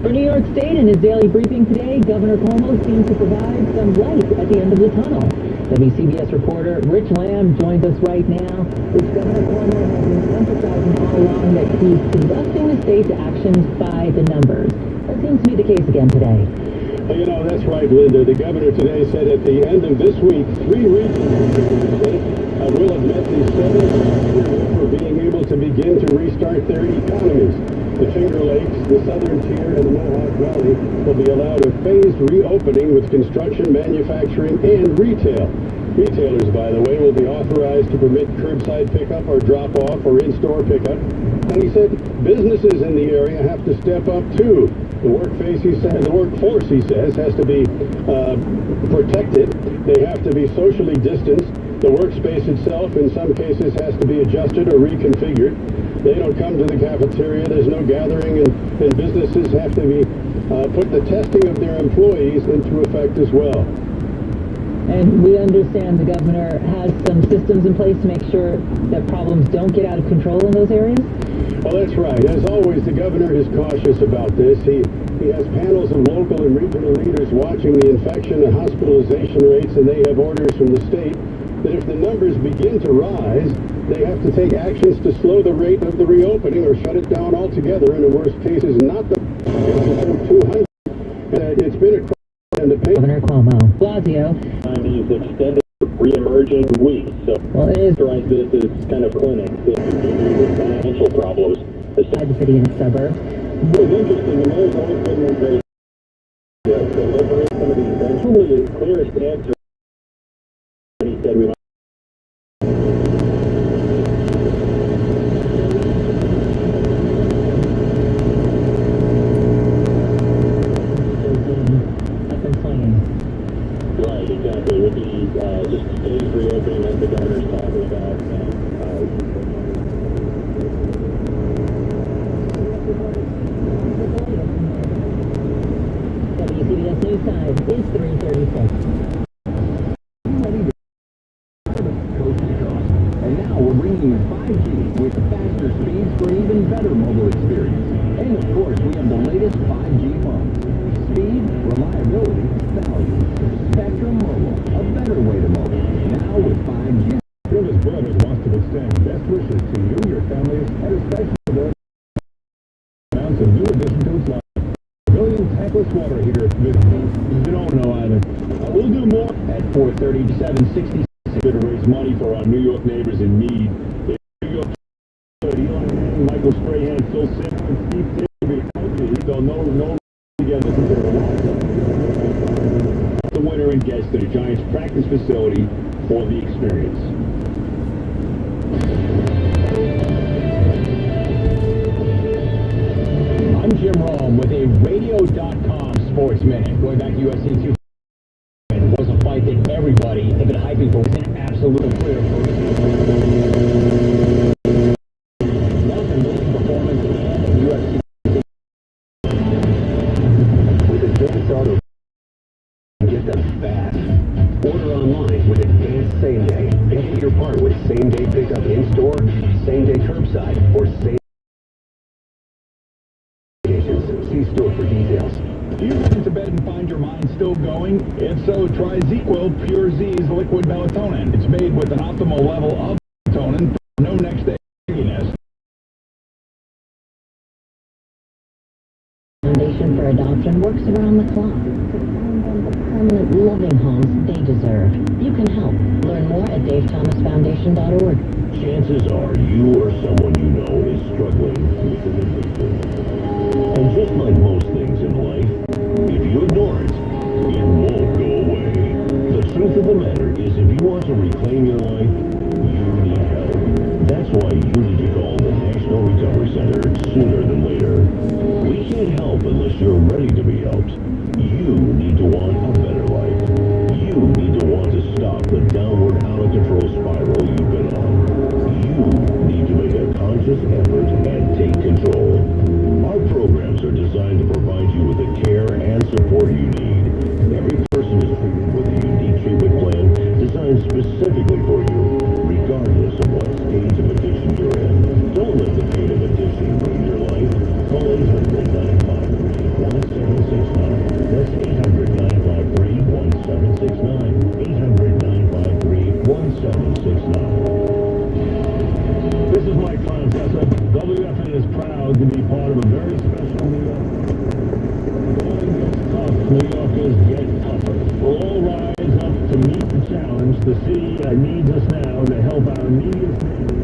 For New York State, in his daily briefing today, Governor Cuomo seems to provide some light at the end of the tunnel. WCBS reporter Rich Lamb joins us right now. Which Governor Cuomo has been emphasizing all along that he's conducting the state's actions by the numbers. That seems to be the case again today. Well, you know, that's right, Linda. The governor today said at the end of this week, 3 regions in the state will have met the 7th for being able to begin to restart their economies. The Finger Lakes, the Southern Tier, and the Mohawk Valley will be allowed a phased reopening with construction, manufacturing, and retail. Retailers, by the way, will be authorized to permit curbside pickup or drop-off or in-store pickup. And he said businesses in the area have to step up, too. The workforce, he says, has to be protected. They have to be socially distanced. The workspace itself, in some cases, has to be adjusted or reconfigured. They don't come to the cafeteria. There's no gathering, and businesses have to be put the testing of their employees into effect as well. And we understand the governor has some systems in place to make sure that problems don't get out of control in those areas? Well, that's right. As always, the governor is cautious about this. He has panels of local and regional leaders watching the infection and hospitalization rates, and they have orders from the state that if the numbers begin to rise, they have to take actions to slow the rate of the reopening or shut it down altogether. In the worst cases, not the 200. It's been a and the paper. Governor Cuomo. Blasio. Time is extended re-emerging weeks. So, Well, it is characterize this as kind of clinic. Financial problems. inside the city and suburb. It's interesting. The mayor's always been very delivering some of these things. Probably his clearest answer. He said we might. Up and swinging. Right, exactly. It would be just a staged reopening that the governor's talking about. WCBS News Time is 3:36. Coast to coast. And now we're bringing you 5G with faster speeds for an even better mobile experience. And of course, we have the latest 5G phones. Speed, reliability, value. Spectrum Mobile, a better way to mobile. Now with 5G. Brothers wants to extend best wishes to you, your families, and especially those announced a new addition to its line. Brilliant tankless water heater with you don't know either. We'll do more at 4:30 to 7:60. To raise money for our New York neighbors in need. In New York, Elon, Michael Strahan, Phil Simmons, and Steve Davis. So no together. The winner and guest at the Giants practice facility for the experience. I'm Jim Rome with a Radio.com Sports Minute. Going back to USC 2. It was a fight that everybody had been hyping for. Was an absolute clear performance and UFC. With advanced auto, get them fast. Order online with advanced same day and get your part with same day pickup in store, same day curbside, or same locations. See store for details. Do you go to bed and find your mind still going? If so, try ZQL Pure Z's liquid melatonin. It's made with an optimal level of melatonin for no next day dizziness. Foundation for Adoption works around the clock to find them the permanent loving homes they deserve. You can help. Learn more at davethomasfoundation.org. Chances are you or someone you know is struggling with an addiction. And just like most things in life, if you ignore it, it won't go away. The truth of the matter is if you want to reclaim your life, you need help. That's why you need to call the National Recovery Center sooner than later. We can't help unless you're ready to be helped. You need to want a better life. You need to want to stop the downward, out-of-control spiral you've been on. You need to make a conscious effort and take control. Our programs are designed to provide you with the care and support you need. Every person is treated with a unique treatment plan designed specifically for you, regardless of what stage of addiction you're in. Don't let the pain of addiction ruin your life. Call 800-953-1769. That's 800-953-1769. 800-953-1769. This is Mike Francesa. WFA is proud to be part of a very special New York. Going gets tough, New Yorkers get tougher. We'll all rise up to meet the challenge. The city needs us now to help our neediest neighbors.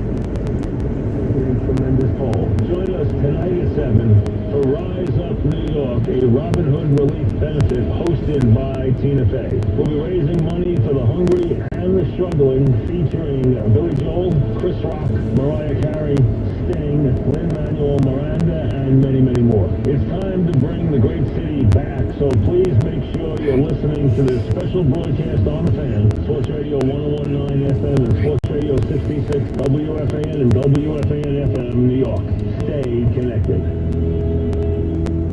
Tremendous call. Join us tonight at 7 for Rise Up New York, a Robin Hood relief benefit hosted by Tina Fey. We'll be raising money for the hungry and the struggling, featuring Billy Joel, Chris Rock, Mariah Carey, Sting, Lin-Manuel Miranda, and many, many more. It's time to bring the great city back, so please make sure you're listening to this special broadcast on the Fan, Sports Radio 101.9 FM and Sports Radio 66 WFAN and WFAN FM New York. Stay connected.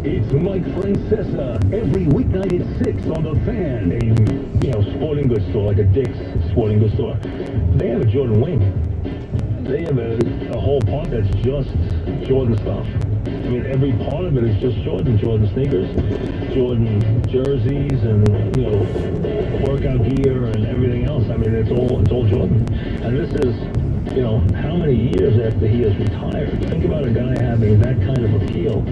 It's Mike Francesa every weeknight at 6 on the Fan. A sporting goods store like a Dick's Sporting Goods store. They have a Jordan wing. They have a whole part that's just Jordan stuff. I mean, every part of it is just Jordan sneakers, Jordan jerseys, and workout gear and everything else. I mean, it's all Jordan. And this is, how many years after he is retired? Think about a guy having that kind of appeal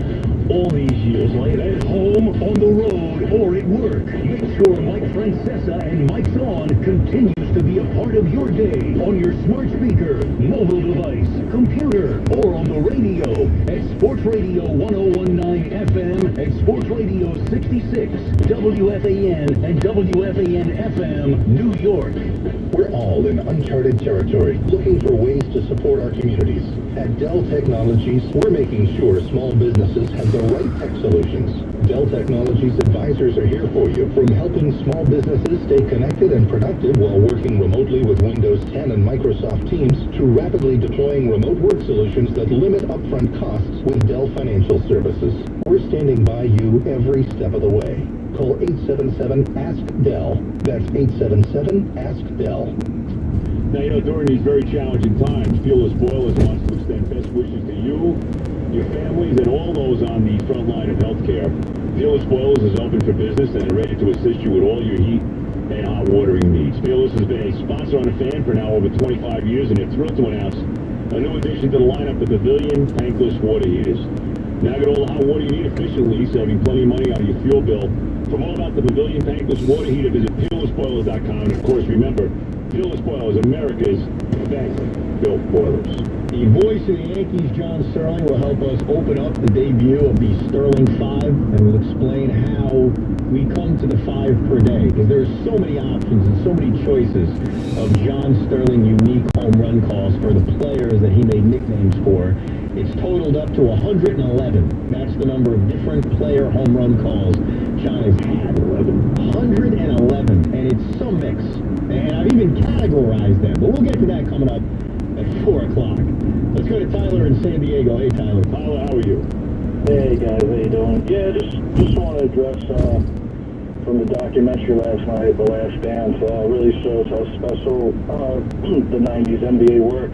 All these years later, at home, on the road, or at work, make sure Mike Francesa and Mike's On continues to be a part of your day on your smart speaker, mobile device, computer, or on the radio at Sports Radio 1019 FM and Sports Radio 66, WFAN and WFAN FM, New York. We're all in uncharted territory, looking for ways to support our communities. At Dell Technologies, we're making sure small businesses have the right tech solutions. Dell Technologies advisors are here for you, from helping small businesses stay connected and productive while working remotely with Windows 10 and Microsoft Teams, to rapidly deploying remote work solutions that limit upfront costs with Dell Financial Services. We're standing by you every step of the way. Call 877-ASK-DELL. That's 877-ASK-DELL. Now, during these very challenging times, Fearless Boilers wants to extend best wishes to you, your families, and all those on the front line of healthcare. Fearless Boilers is open for business and are ready to assist you with all your heat and hot watering needs. Fearless has been a sponsor on the fan for now over 25 years, and they're thrilled to announce a new addition to the lineup, the Pavilion tankless water heaters. Now get all the hot water you need efficiently, saving plenty of money on your fuel bill. For more about the Pavilion tankless water heater, visit fearlessboilers.com. And of course, remember, Fearless Boilers, America's best built boilers. The voice of the Yankees, John Sterling, will help us open up the debut of the Sterling 5, and will explain how we come to the 5 per day, because there's so many options and so many choices of John Sterling unique home run calls for the players that he made nicknames for. It's totaled up to 111. That's the number of different player home run calls John has had. 111, and it's some mix. And I've even categorized them, but we'll get to that coming up at 4 o'clock. Let's go to Tyler in San Diego. Hey, Tyler. Tyler, how are you? Hey, guys. How you doing? Yeah, just want to address from the documentary last night, The Last Dance. Really shows how special the 90s NBA were.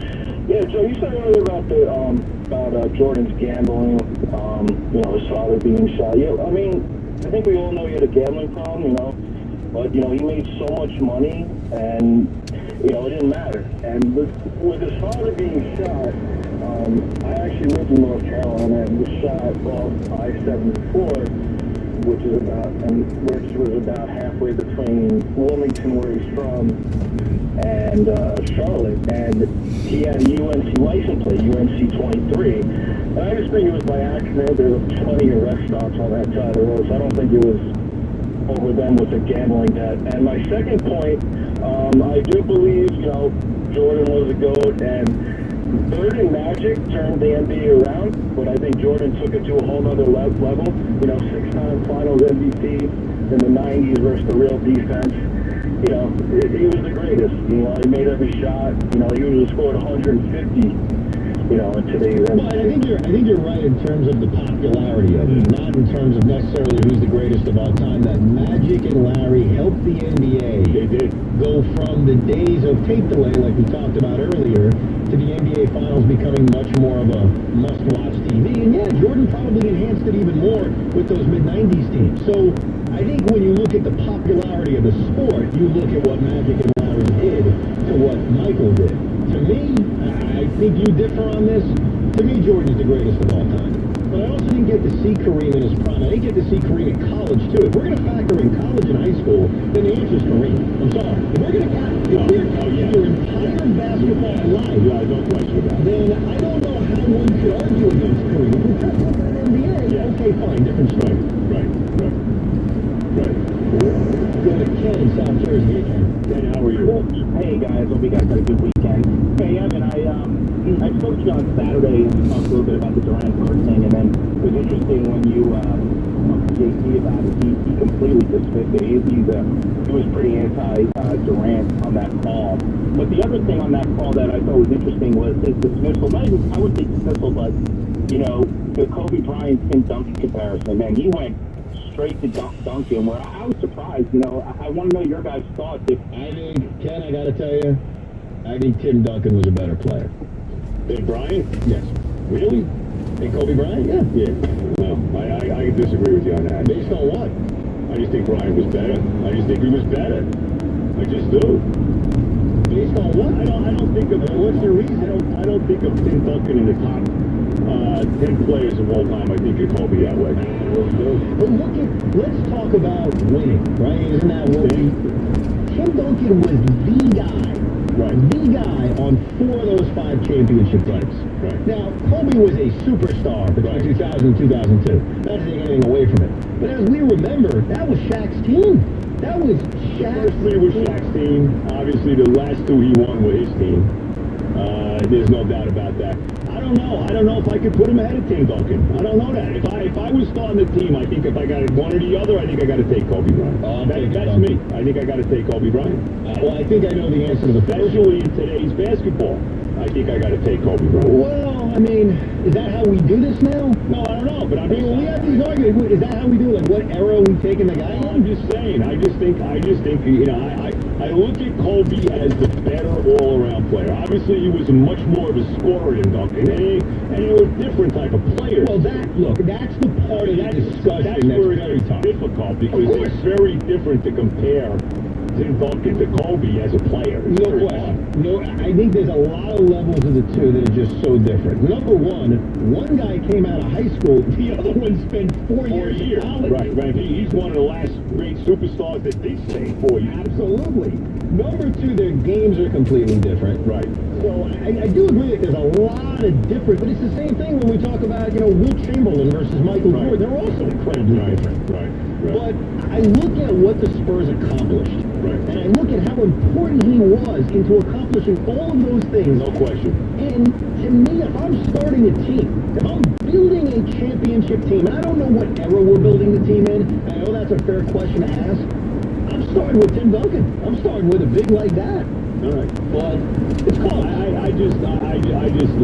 Yeah, Joe, you said earlier about Jordan's gambling, his father being shot. Yeah, I mean, I think we all know he had a gambling problem, but, he made so much money, and, it didn't matter. And with his father being shot, I actually lived in North Carolina and was shot off I-74, which was about halfway between Wilmington, where he's from, and Charlotte. And he had a UNC license plate, UNC 23. And I just think it was by accident. There were plenty of restaurants on that side of the road, so I don't think it was over them with a gambling debt. And my second point, I do believe, Jordan was a GOAT, and Bird and Magic turned the NBA around, but I think Jordan took it to a whole other level. 6-time Finals MVP in the 90s versus the real defense. He was the greatest. He made every shot. He would have scored 150. In today's NBA. Well, I think you're right in terms of the popularity of it, not in terms of necessarily who's the greatest of all time. That Magic and Larry helped the NBA. They did. Go from the days of tape delay, like we talked about earlier, to the NBA Finals becoming much more of a must-watch TV. And yeah, Jordan probably enhanced it even more with those mid-90s teams. So I think when you look at the popularity of the sport, you look at what Magic and Larry did to what Michael did. To me, I think you differ on this. To me, Jordan's the greatest of all time. But I also didn't get to see Kareem in his prime. I didn't get to see Kareem in college, too. If we're going to factor in college and high school, then the answer is Kareem. I'm sorry. If we're going to factor your entire basketball life, don't question that. then I don't know how one could argue against Kareem. If we're talking about an NBA, okay, fine, different story. Right. Go to Ken in South Jersey again. Ken, how are you? Hey, guys. Hope you guys had a good weekend. Hey, Evan, I spoke to you on Saturday and we talked a little bit about the Durant thing, and then it was interesting when you talked to JC about it. He completely dismissed it. He was pretty anti-Durant on that call. But the other thing on that call that I thought was interesting was his dismissal. Not even, I wouldn't say dismissal, but, the Kobe Bryant Tim Duncan comparison. Man, he went straight to Duncan, where I was surprised. I want to know your guys' thoughts. Ken, I got to tell you, I think Tim Duncan was a better player. Than Bryant? Yes. Really? And Kobe Bryant? Yeah. Yeah. No, I disagree with you on that. Based on what? I just think Bryant was better. I just think he was better. I just do. Based on what? I don't think of. What's your reason? I don't think of Tim Duncan in the top 10 players of all time, I think, could call me that way. But let's talk about winning, right? Isn't that what Tim Duncan was the guy. Right. The guy on 4 of those 5 championship teams. Right. Now, Kobe was a superstar between 2000 and 2002. Not taking anything away from it. But as we remember, that was Shaq's team. That was Shaq's First 3 was Shaq's team. Obviously, the last 2 he won were his team. There's no doubt about that. I don't know if I could put him ahead of Tim Duncan. I don't know that. If I was starting the team, I think if I got one or the other, I think I got to take Kobe Bryant. That's me. I think I got to take Kobe Bryant. Well, I think I know the answer to the first. Especially in today's basketball, I think I got to take Kobe Bryant. Well, I mean, is that how we do this now? No, I don't know, but I mean, we have these arguments. Is that how we do it? Like, what era are we taking the guy in? I'm just saying. I just think, you know, I look at Kobe as the better all-around player. Obviously, he was much more of a scorer than Duncan, and he was a different type of player. Well, that's the part of that discussion that's where it's difficult, because it's very different to compare Tim Duncan to Kobe as a player. No question. No, I think there's a lot of levels of the two that are just so different. Number one guy came out of high school, the other one spent 4 years in college. Right. He's one of the last great superstars that did stay 4 years. Absolutely. Number two, their games are completely different. Right. So I do agree that there's a lot of different, but it's the same thing when we talk about, you know, Wilt Chamberlain versus Michael Jordan. They're also incredibly different. Right. But I look at what the Spurs accomplished. Right. And I look at how important he was into accomplishing all of those things. No question. And to me, if I'm starting a team, if I'm building a championship team, and I don't know what era we're building the team in, I know that's a fair question to ask, I'm starting with Tim Duncan. I'm starting with a big like that. All right. But it's close. I just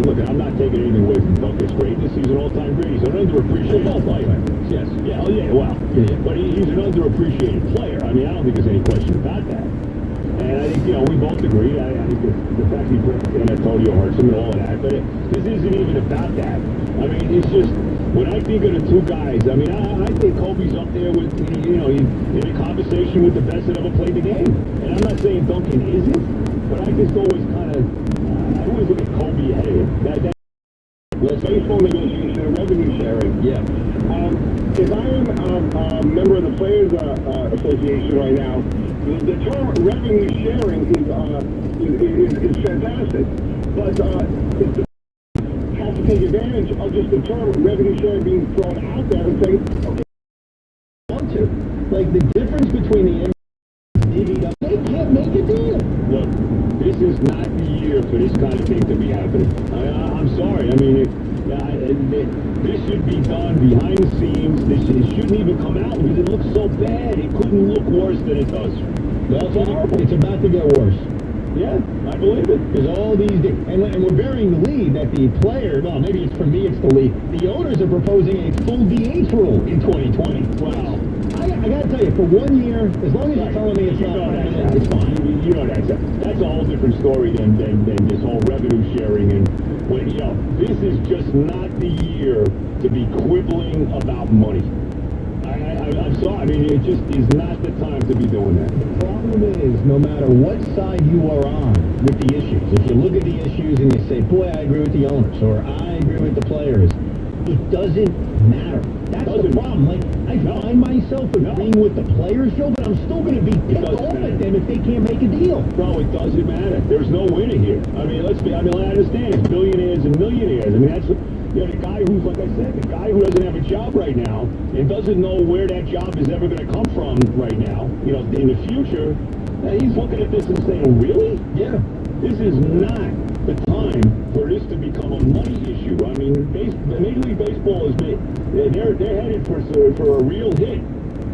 look. I'm not taking anything away from Duncan's greatness. He's an all-time great. He's an underappreciated player. Yes. Yeah. Oh yeah. Wow. Yeah. But he's an underappreciated player. I mean, I don't think there's any question about that. And I think, you know, we both agree. I think the fact he put in Antonio hurts him and all of that. But this isn't even about that. I mean, it's just when I think of the two guys. I mean, I think Kobe's up there with, you know, in a conversation with the best that ever played the game. And I'm not saying Duncan isn't, but I just always kind of, I always look at Kobe ahead of him. Well, baseball negotiation and revenue sharing. Yeah. If I am a member of the Players Association right now, the term revenue sharing is fantastic. But if have to take advantage of just the term revenue sharing being thrown out there and say, okay, want to. Like the difference between the NBA, they can't make a deal. Look, this is not the year for this kind of thing to be happening. I'm sorry. I mean, this should be done behind the scenes. It shouldn't even come out because it looks so bad. It couldn't look worse than it does. That's horrible. It's about to get worse. Yeah, I believe it. Because all these, and we're burying the lead that the player, well, maybe it's for me, it's the league. The owners are proposing a full DH rule in 2020. Wow. I got to tell you, for 1 year, as long as you're telling me it's not permanent, it's fine. You know, that's a whole different story than this whole revenue sharing. And when, you know, this is just not the year to be quibbling about money. I'm sorry. I mean, it just is not the time to be doing that. The problem is, no matter what side you are on with the issues, if you look at the issues and you say, boy, I agree with the owners, or I agree with the players, it doesn't matter. That's the problem. Like, I find myself agreeing with the players, Joe, but I'm still going to be pissed off at them if they can't make a deal. Bro, it doesn't matter. There's no winner here. I mean, I understand it's billionaires and millionaires. I mean, that's, you know, the guy who's, like I said, the guy who doesn't have a job right now and doesn't know where that job is ever going to come from right now, you know, in the future, he's looking at this and saying, really? Yeah. This is not the time for this to become a money issue. I mean, Major League Baseball they're headed for a real hit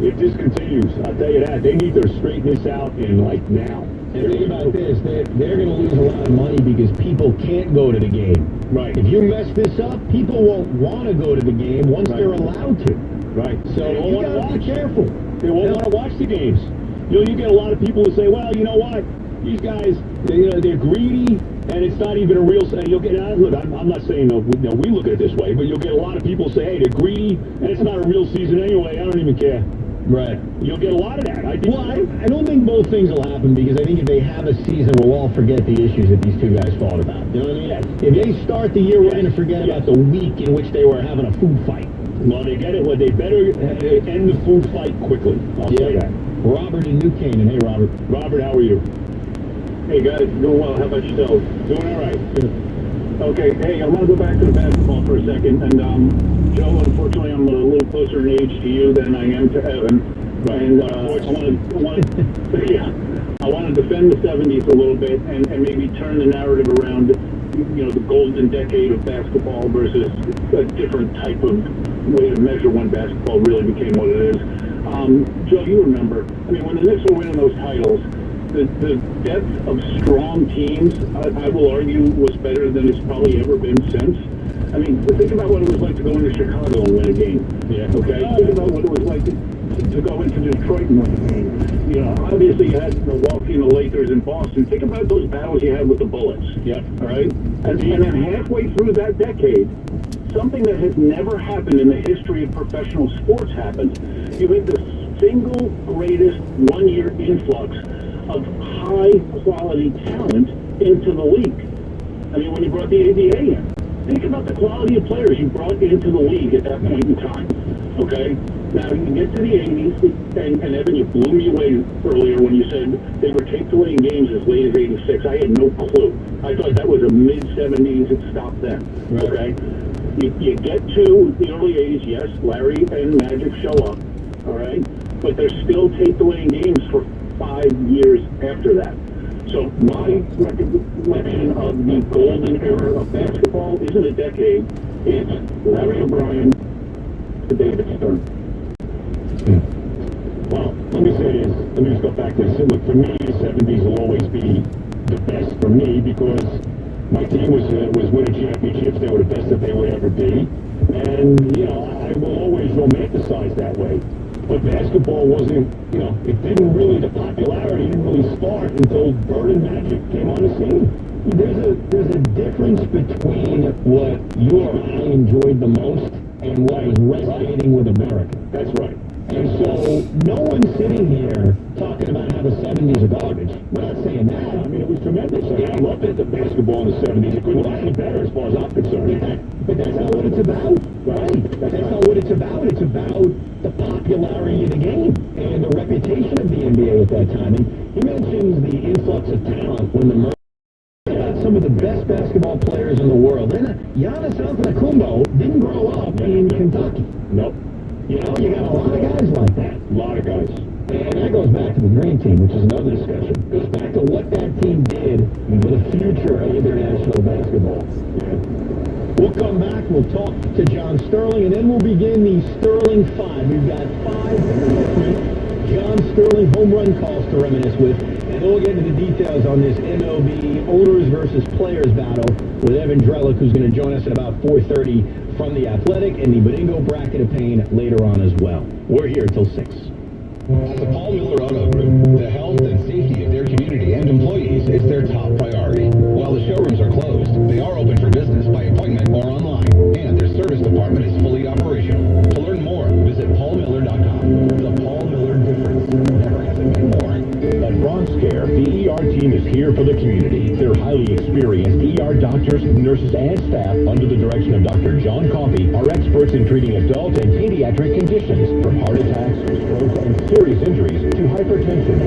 if this continues. I'll tell you that. They need to straighten this out in, like, now. And think about this, they're going to lose a lot of money because people can't go to the game. Right. If you mess this up, people won't want to go to the game once they're allowed to. Right. So you got to be careful. They won't want to watch the games. You know, you get a lot of people who say, well, you know what? These guys, they're greedy, and it's not even a real. And you'll get. Look, I'm not saying we look at it this way, but you'll get a lot of people say, hey, they're greedy, and it's not a real season anyway. I don't even care. Right. You'll get a lot of that. I don't think both things will happen because I think if they have a season, we'll all forget the issues that these two guys fought about. You know what I mean? Yes. If they start the year, we're going to forget about the week in which they were having a food fight. Well, they get it. Well, they better end the food fight quickly. I'll say that. Robert in New Canaan. Hey, Robert. Robert, how are you? Hey guys, doing well. How about yourself? Doing all right. Okay, hey, I want to go back to the basketball for a second. And Joe, unfortunately, I'm a little closer in age to you than I am to Evan. And I want to defend the 70s a little bit and maybe turn the narrative around, you know, the golden decade of basketball versus a different type of way to measure when basketball really became what it is. Joe, you remember, I mean, when the Knicks were winning those titles, the depth of strong teams, I will argue, was better than it's probably ever been since. I mean, think about what it was like to go into Chicago and win a game. Yeah. Okay? Think about what it was like to go into Detroit and win a game. You know, obviously you had Milwaukee and the Lakers in Boston. Think about those battles you had with the Bullets. Yeah. All right? And then halfway through that decade, something that has never happened in the history of professional sports happened. You had the single greatest one-year influx of high-quality talent into the league. I mean, when you brought the ABA in, think about the quality of players you brought into the league at that point in time, okay? Now, you get to the 80s, and Evan, you blew me away earlier when you said they were taped-away games as late as 86. I had no clue. I thought that was a mid-70s, it stopped then, okay? You get to the early 80s, yes, Larry and Magic show up, all right? But they're still taped-away games for 5 years after that. So my recollection of the golden era of basketball isn't a decade. It's Larry O'Brien to David Stern. Well, let me say this. Let me just go back to this. Look, for me, the 70s will always be the best for me because my team was winning championships. They were the best that they would ever be. And, you know, I will always romanticize that way. But basketball wasn't, you know, it didn't really, the popularity didn't really start until Bird and Magic came on the scene. There's a difference between what you or I enjoyed the most and what was resonating with America. That's right. And so, no one's sitting here talking about how the 70s are garbage. We're not saying that. I mean, it was tremendous. I loved it, the basketball in the 70s. It couldn't get any better as far as I'm concerned. But that's not what it's about, right? That's not what it's about. It's about the popularity of the game and the reputation of the NBA at that time. And he mentions the influx of talent when the some of the best basketball players in the world. And Giannis Antetokounmpo didn't grow up in Kentucky. Nope. You know, you got a lot of guys like that. A lot of guys. And that goes back to the Dream Team, which is another discussion. It goes back to what that team did for the future of international basketball. Yeah. We'll come back, we'll talk to John Sterling, and then we'll begin the Sterling 5. We've got 5 different John Sterling home run calls to reminisce with, and then we'll get into the details on this MLB owners versus players battle with Evan Drellick, who's going to join us at about 4:30 from The Athletic, and the Bendigo Bracket of Pain later on as well. We're here till 6. At the Paul Miller Auto Group, the health and safety of their community and employees is their top priority. While the showrooms are closed, they are open for business by appointment or online, and their service department is fully operational. To learn more, visit paulmiller.com. The Paul Miller difference never has been more. At Bronx Care, the ER team is here for the community. Their highly experienced ER doctors, nurses, and staff, under the direction of Dr. John Coffey, are experts in treating adult and pediatric conditions, from heart attacks, strokes, and serious injuries to hypertension,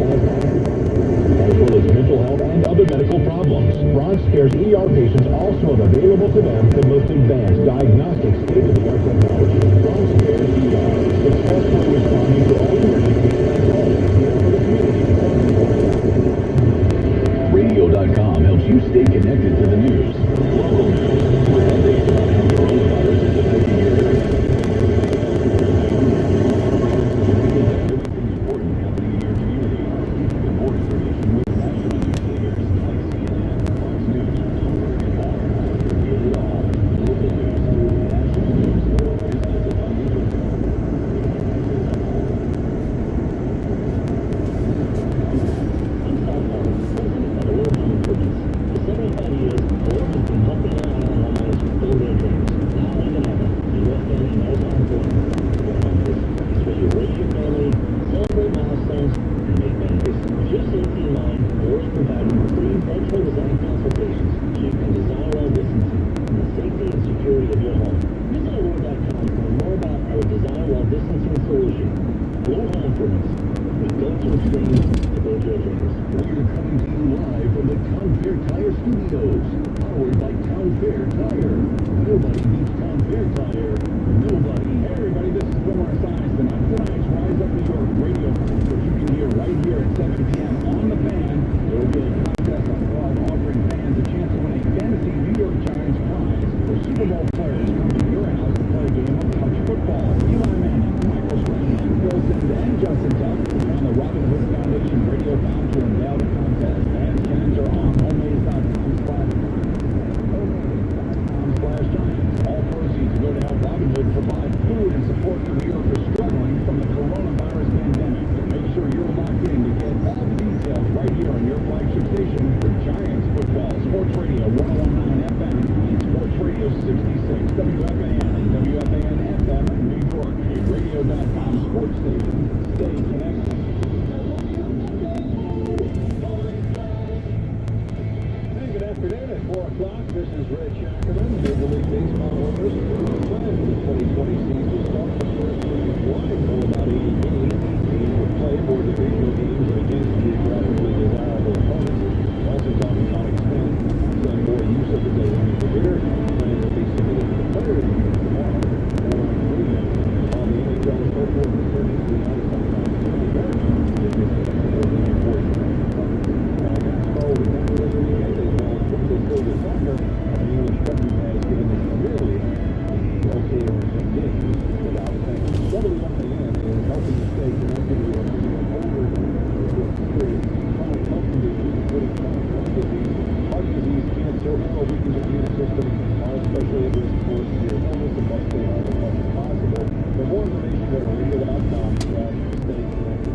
as well as mental health and other medical problems. Bronx Care's ER patients also have available to them the most advanced diagnostic state-of-the-art technology. Bronx Care's ER, successfully responding to all emergencies and calls here for the community. Radio.com helps you stay connected to the news. Local news, with updates about how coronavirus is affecting your area. Just look online, or is providing free virtual design consultations so you can design while distancing in the safety and security of your home. Visit allure.com to learn more about our design while distancing solution. Allure Home, for instance. We go to extremes to build your dreams. We're coming to you live from the Town Fair Tire Studios, powered by Town Fair Tire. Nobody beats Town Fair Tire. Nobody. Hey everybody, this is Boomer Esiason on tonight's Rise Up New York radio concert you can hear right here at 7 p.m. on the Fan. There will be a contest on Raw offering fans a chance to win a fantasy New York Giants prize for Super Bowl players coming to your house to play a game of college football. Eli Manning, Michael Strahan, Phil Simms, and Justin Tuck on the Robin Hood Foundation radio bound to unveil the contest. Fans can enter on homeways.com/Giants. All proceeds go to help Robin Hood provide food and support for New Yorkers struggling from the coronavirus pandemic. So make sure you're locked in to get all the details right here on your flagship station for Giants football. Sports Radio 101.9 FM and Sports Radio 66 WFAN and WFAN FM New York. A radio.com sports station. Stay connected. Hey, good afternoon. At 4 o'clock, this is Red Shackerman, Major League Baseball owners. Planned for the 2020 season. Start the first week wide for about 80 games. Teams will play more divisional games against geographically desirable opponents. We're also talking about extending some more use of the designated hitter. Plans to be submitted to the players tomorrow or in Cleveland. While the NHL is hopeful of returning to the ice sometime soon, the Americans will be important. Basketball, we got to the NBA baseball, quickly still to soccer. The English Premier has given the Premier League the okay to resume games without fans. Steadily up the end is helping to stay connected to a older serious chronic health conditions, including chronic lung disease, heart disease, cancer, or a weakened immune system, are especially at risk for severe illness and must stay home as much as possible. For more information, go to radio.com/stay connected.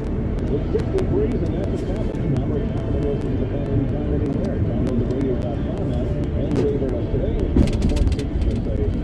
It's 60 degrees and that's what's happening. Now retirement listens to fan anytime, anywhere. Download the radio.com app and favorite us today. If you have a smart speaker, just say play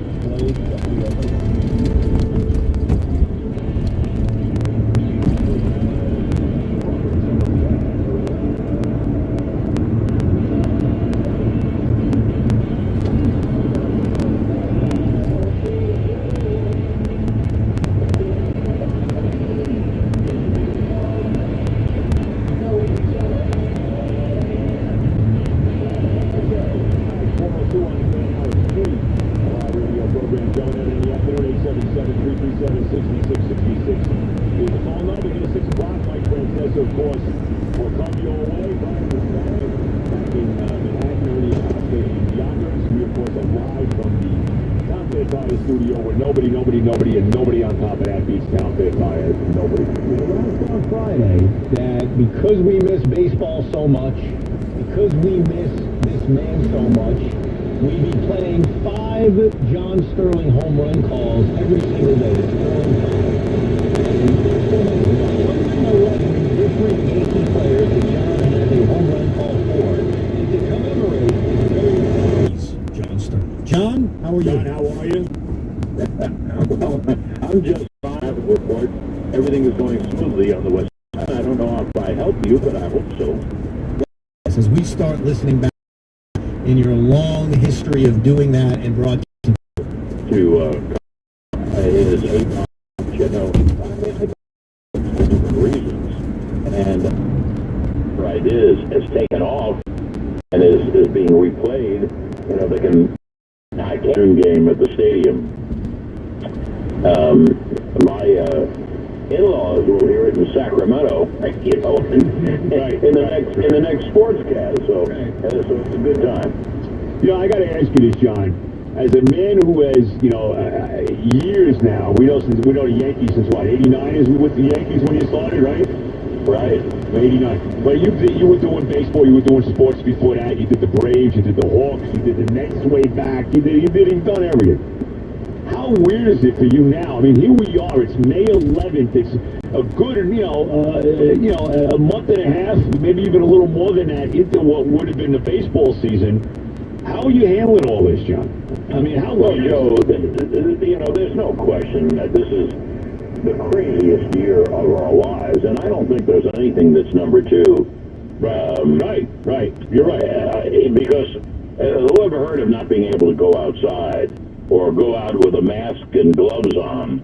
WFAN. Nobody on top of that beats Town Fair Tire. Nobody. We announced on Friday that because we miss baseball so much, because we miss this man so much, we'd be playing 5 John Sterling home run calls every single day. It's 4 and 5. And there's so many, 111 different Yankee players that John has a home run call for. And to commemorate his very John Sterling. John, how are you? John, how are you? I'm just fine to report. Everything is going smoothly on the West Side. I don't know if I help you, but I hope so. As we start listening back in your long history of doing that and broadcasting To his 8 months, you know, for different reasons. And right has taken off and is being replayed. You know, they can game at the stadium. My in-laws will hear it in Sacramento, you know, in the next sportscast. So it's a good time. You know, I got to ask you this, John. As a man who has, you know, years now, we know the Yankees since what, 89 is with the Yankees when you started, right? Right. 89. But you were doing baseball, you were doing sports before that. You did the Braves, you did the Hawks, you did the Nets way back. You've done everything. How weird is it for you now? I mean, here we are. It's May 11th. It's a good, a month and a half, maybe even a little more than that, into what would have been the baseball season. How are you handling all this, John? I mean, how well, Joe, you know, there's no question that this is the craziest year of our lives, and I don't think there's anything that's number 2 Right. You're right. Because who ever heard of not being able to go outside or go out with a mask and gloves on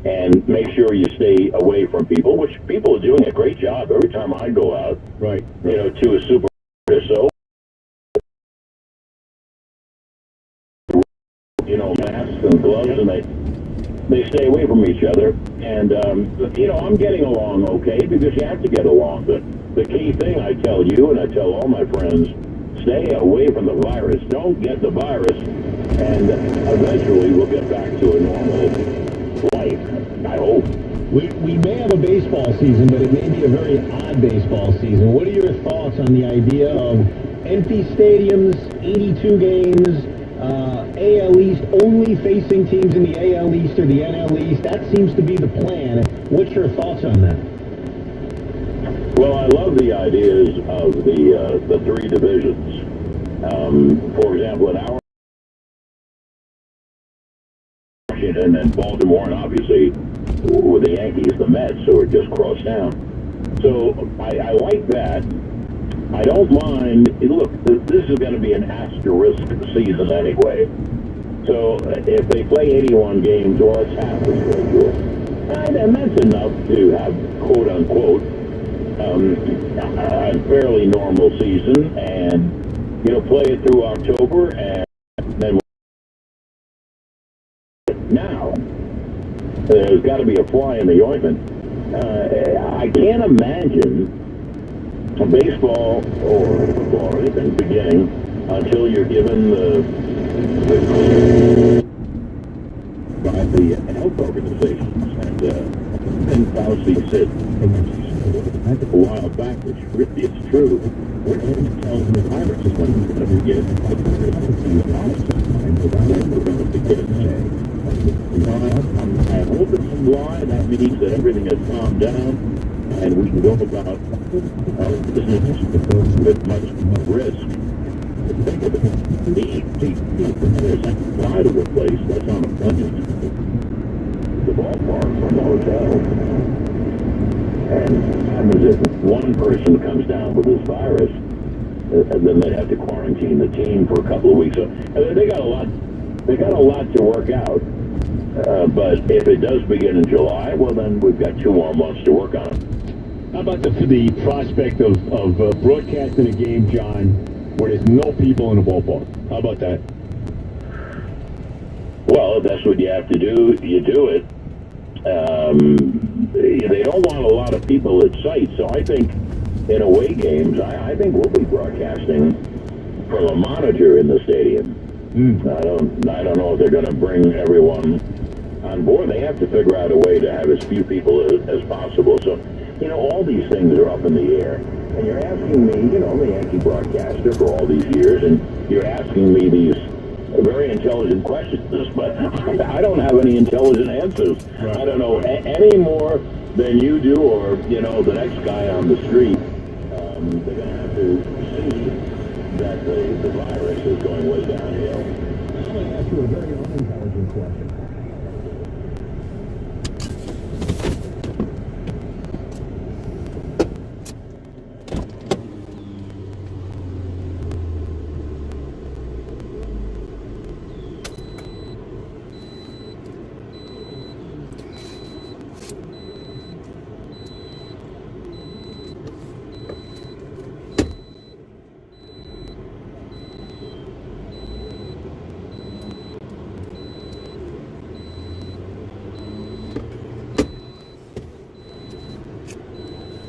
and make sure you stay away from people, which people are doing a great job every time I go out, Right. To a supermarket or so. Masks and gloves, and they stay away from each other. And, I'm getting along okay because you have to get along. But the key thing I tell you and I tell all my friends, stay away from the virus. Don't get the virus. And eventually we'll get back to a normal life, I hope. We may have a baseball season, but it may be a very odd baseball season. What are your thoughts on the idea of empty stadiums, 82 games, AL East only facing teams in the AL East or the NL East? That seems to be the plan. What's your thoughts on that? Well, I love the ideas of the three divisions. For example, in our Washington and Baltimore, and obviously with the Yankees, the Mets, who are just crossed down. So I like that. I don't mind. Look, this is going to be an asterisk season anyway. So if they play 81 games, well, it's half the schedule. And that's enough to have, quote unquote, a fairly normal season, and play it through October, and then now there's got to be a fly in the ointment. I can't imagine baseball or football or anything beginning until you're given the by the health organizations. And Fauci said a while back, which really is true, we're going to tell the virus is when we're going to begin. I hope it's a lie. That means that everything has calmed down and we can go about business with much risk. Think of it. There's that side of the place that's on a plane. The ballpark from the hotel. And happens if one person comes down with this virus, and then they have to quarantine the team for a couple of weeks. So they got a lot to work out. But if it does begin in July, well, then we've got 2 more months to work on it. How about the prospect of broadcasting a game, John, where there's no people in the ballpark? How about that? Well, if that's what you have to do, you do it. They don't want a lot of people at site, so I think in away games, I think we'll be broadcasting from a monitor in the stadium. I don't know if they're going to bring everyone on board. They have to figure out a way to have as few people as possible. So, all these things are up in the air. And you're asking me, I'm a Yankee broadcaster for all these years, and you're asking me these very intelligent questions, but I don't have any intelligent answers. Right. I don't know any more than you do, or, the next guy on the street. They're going to have to see that the virus is going way downhill. I'm going to ask you a very unintelligent question.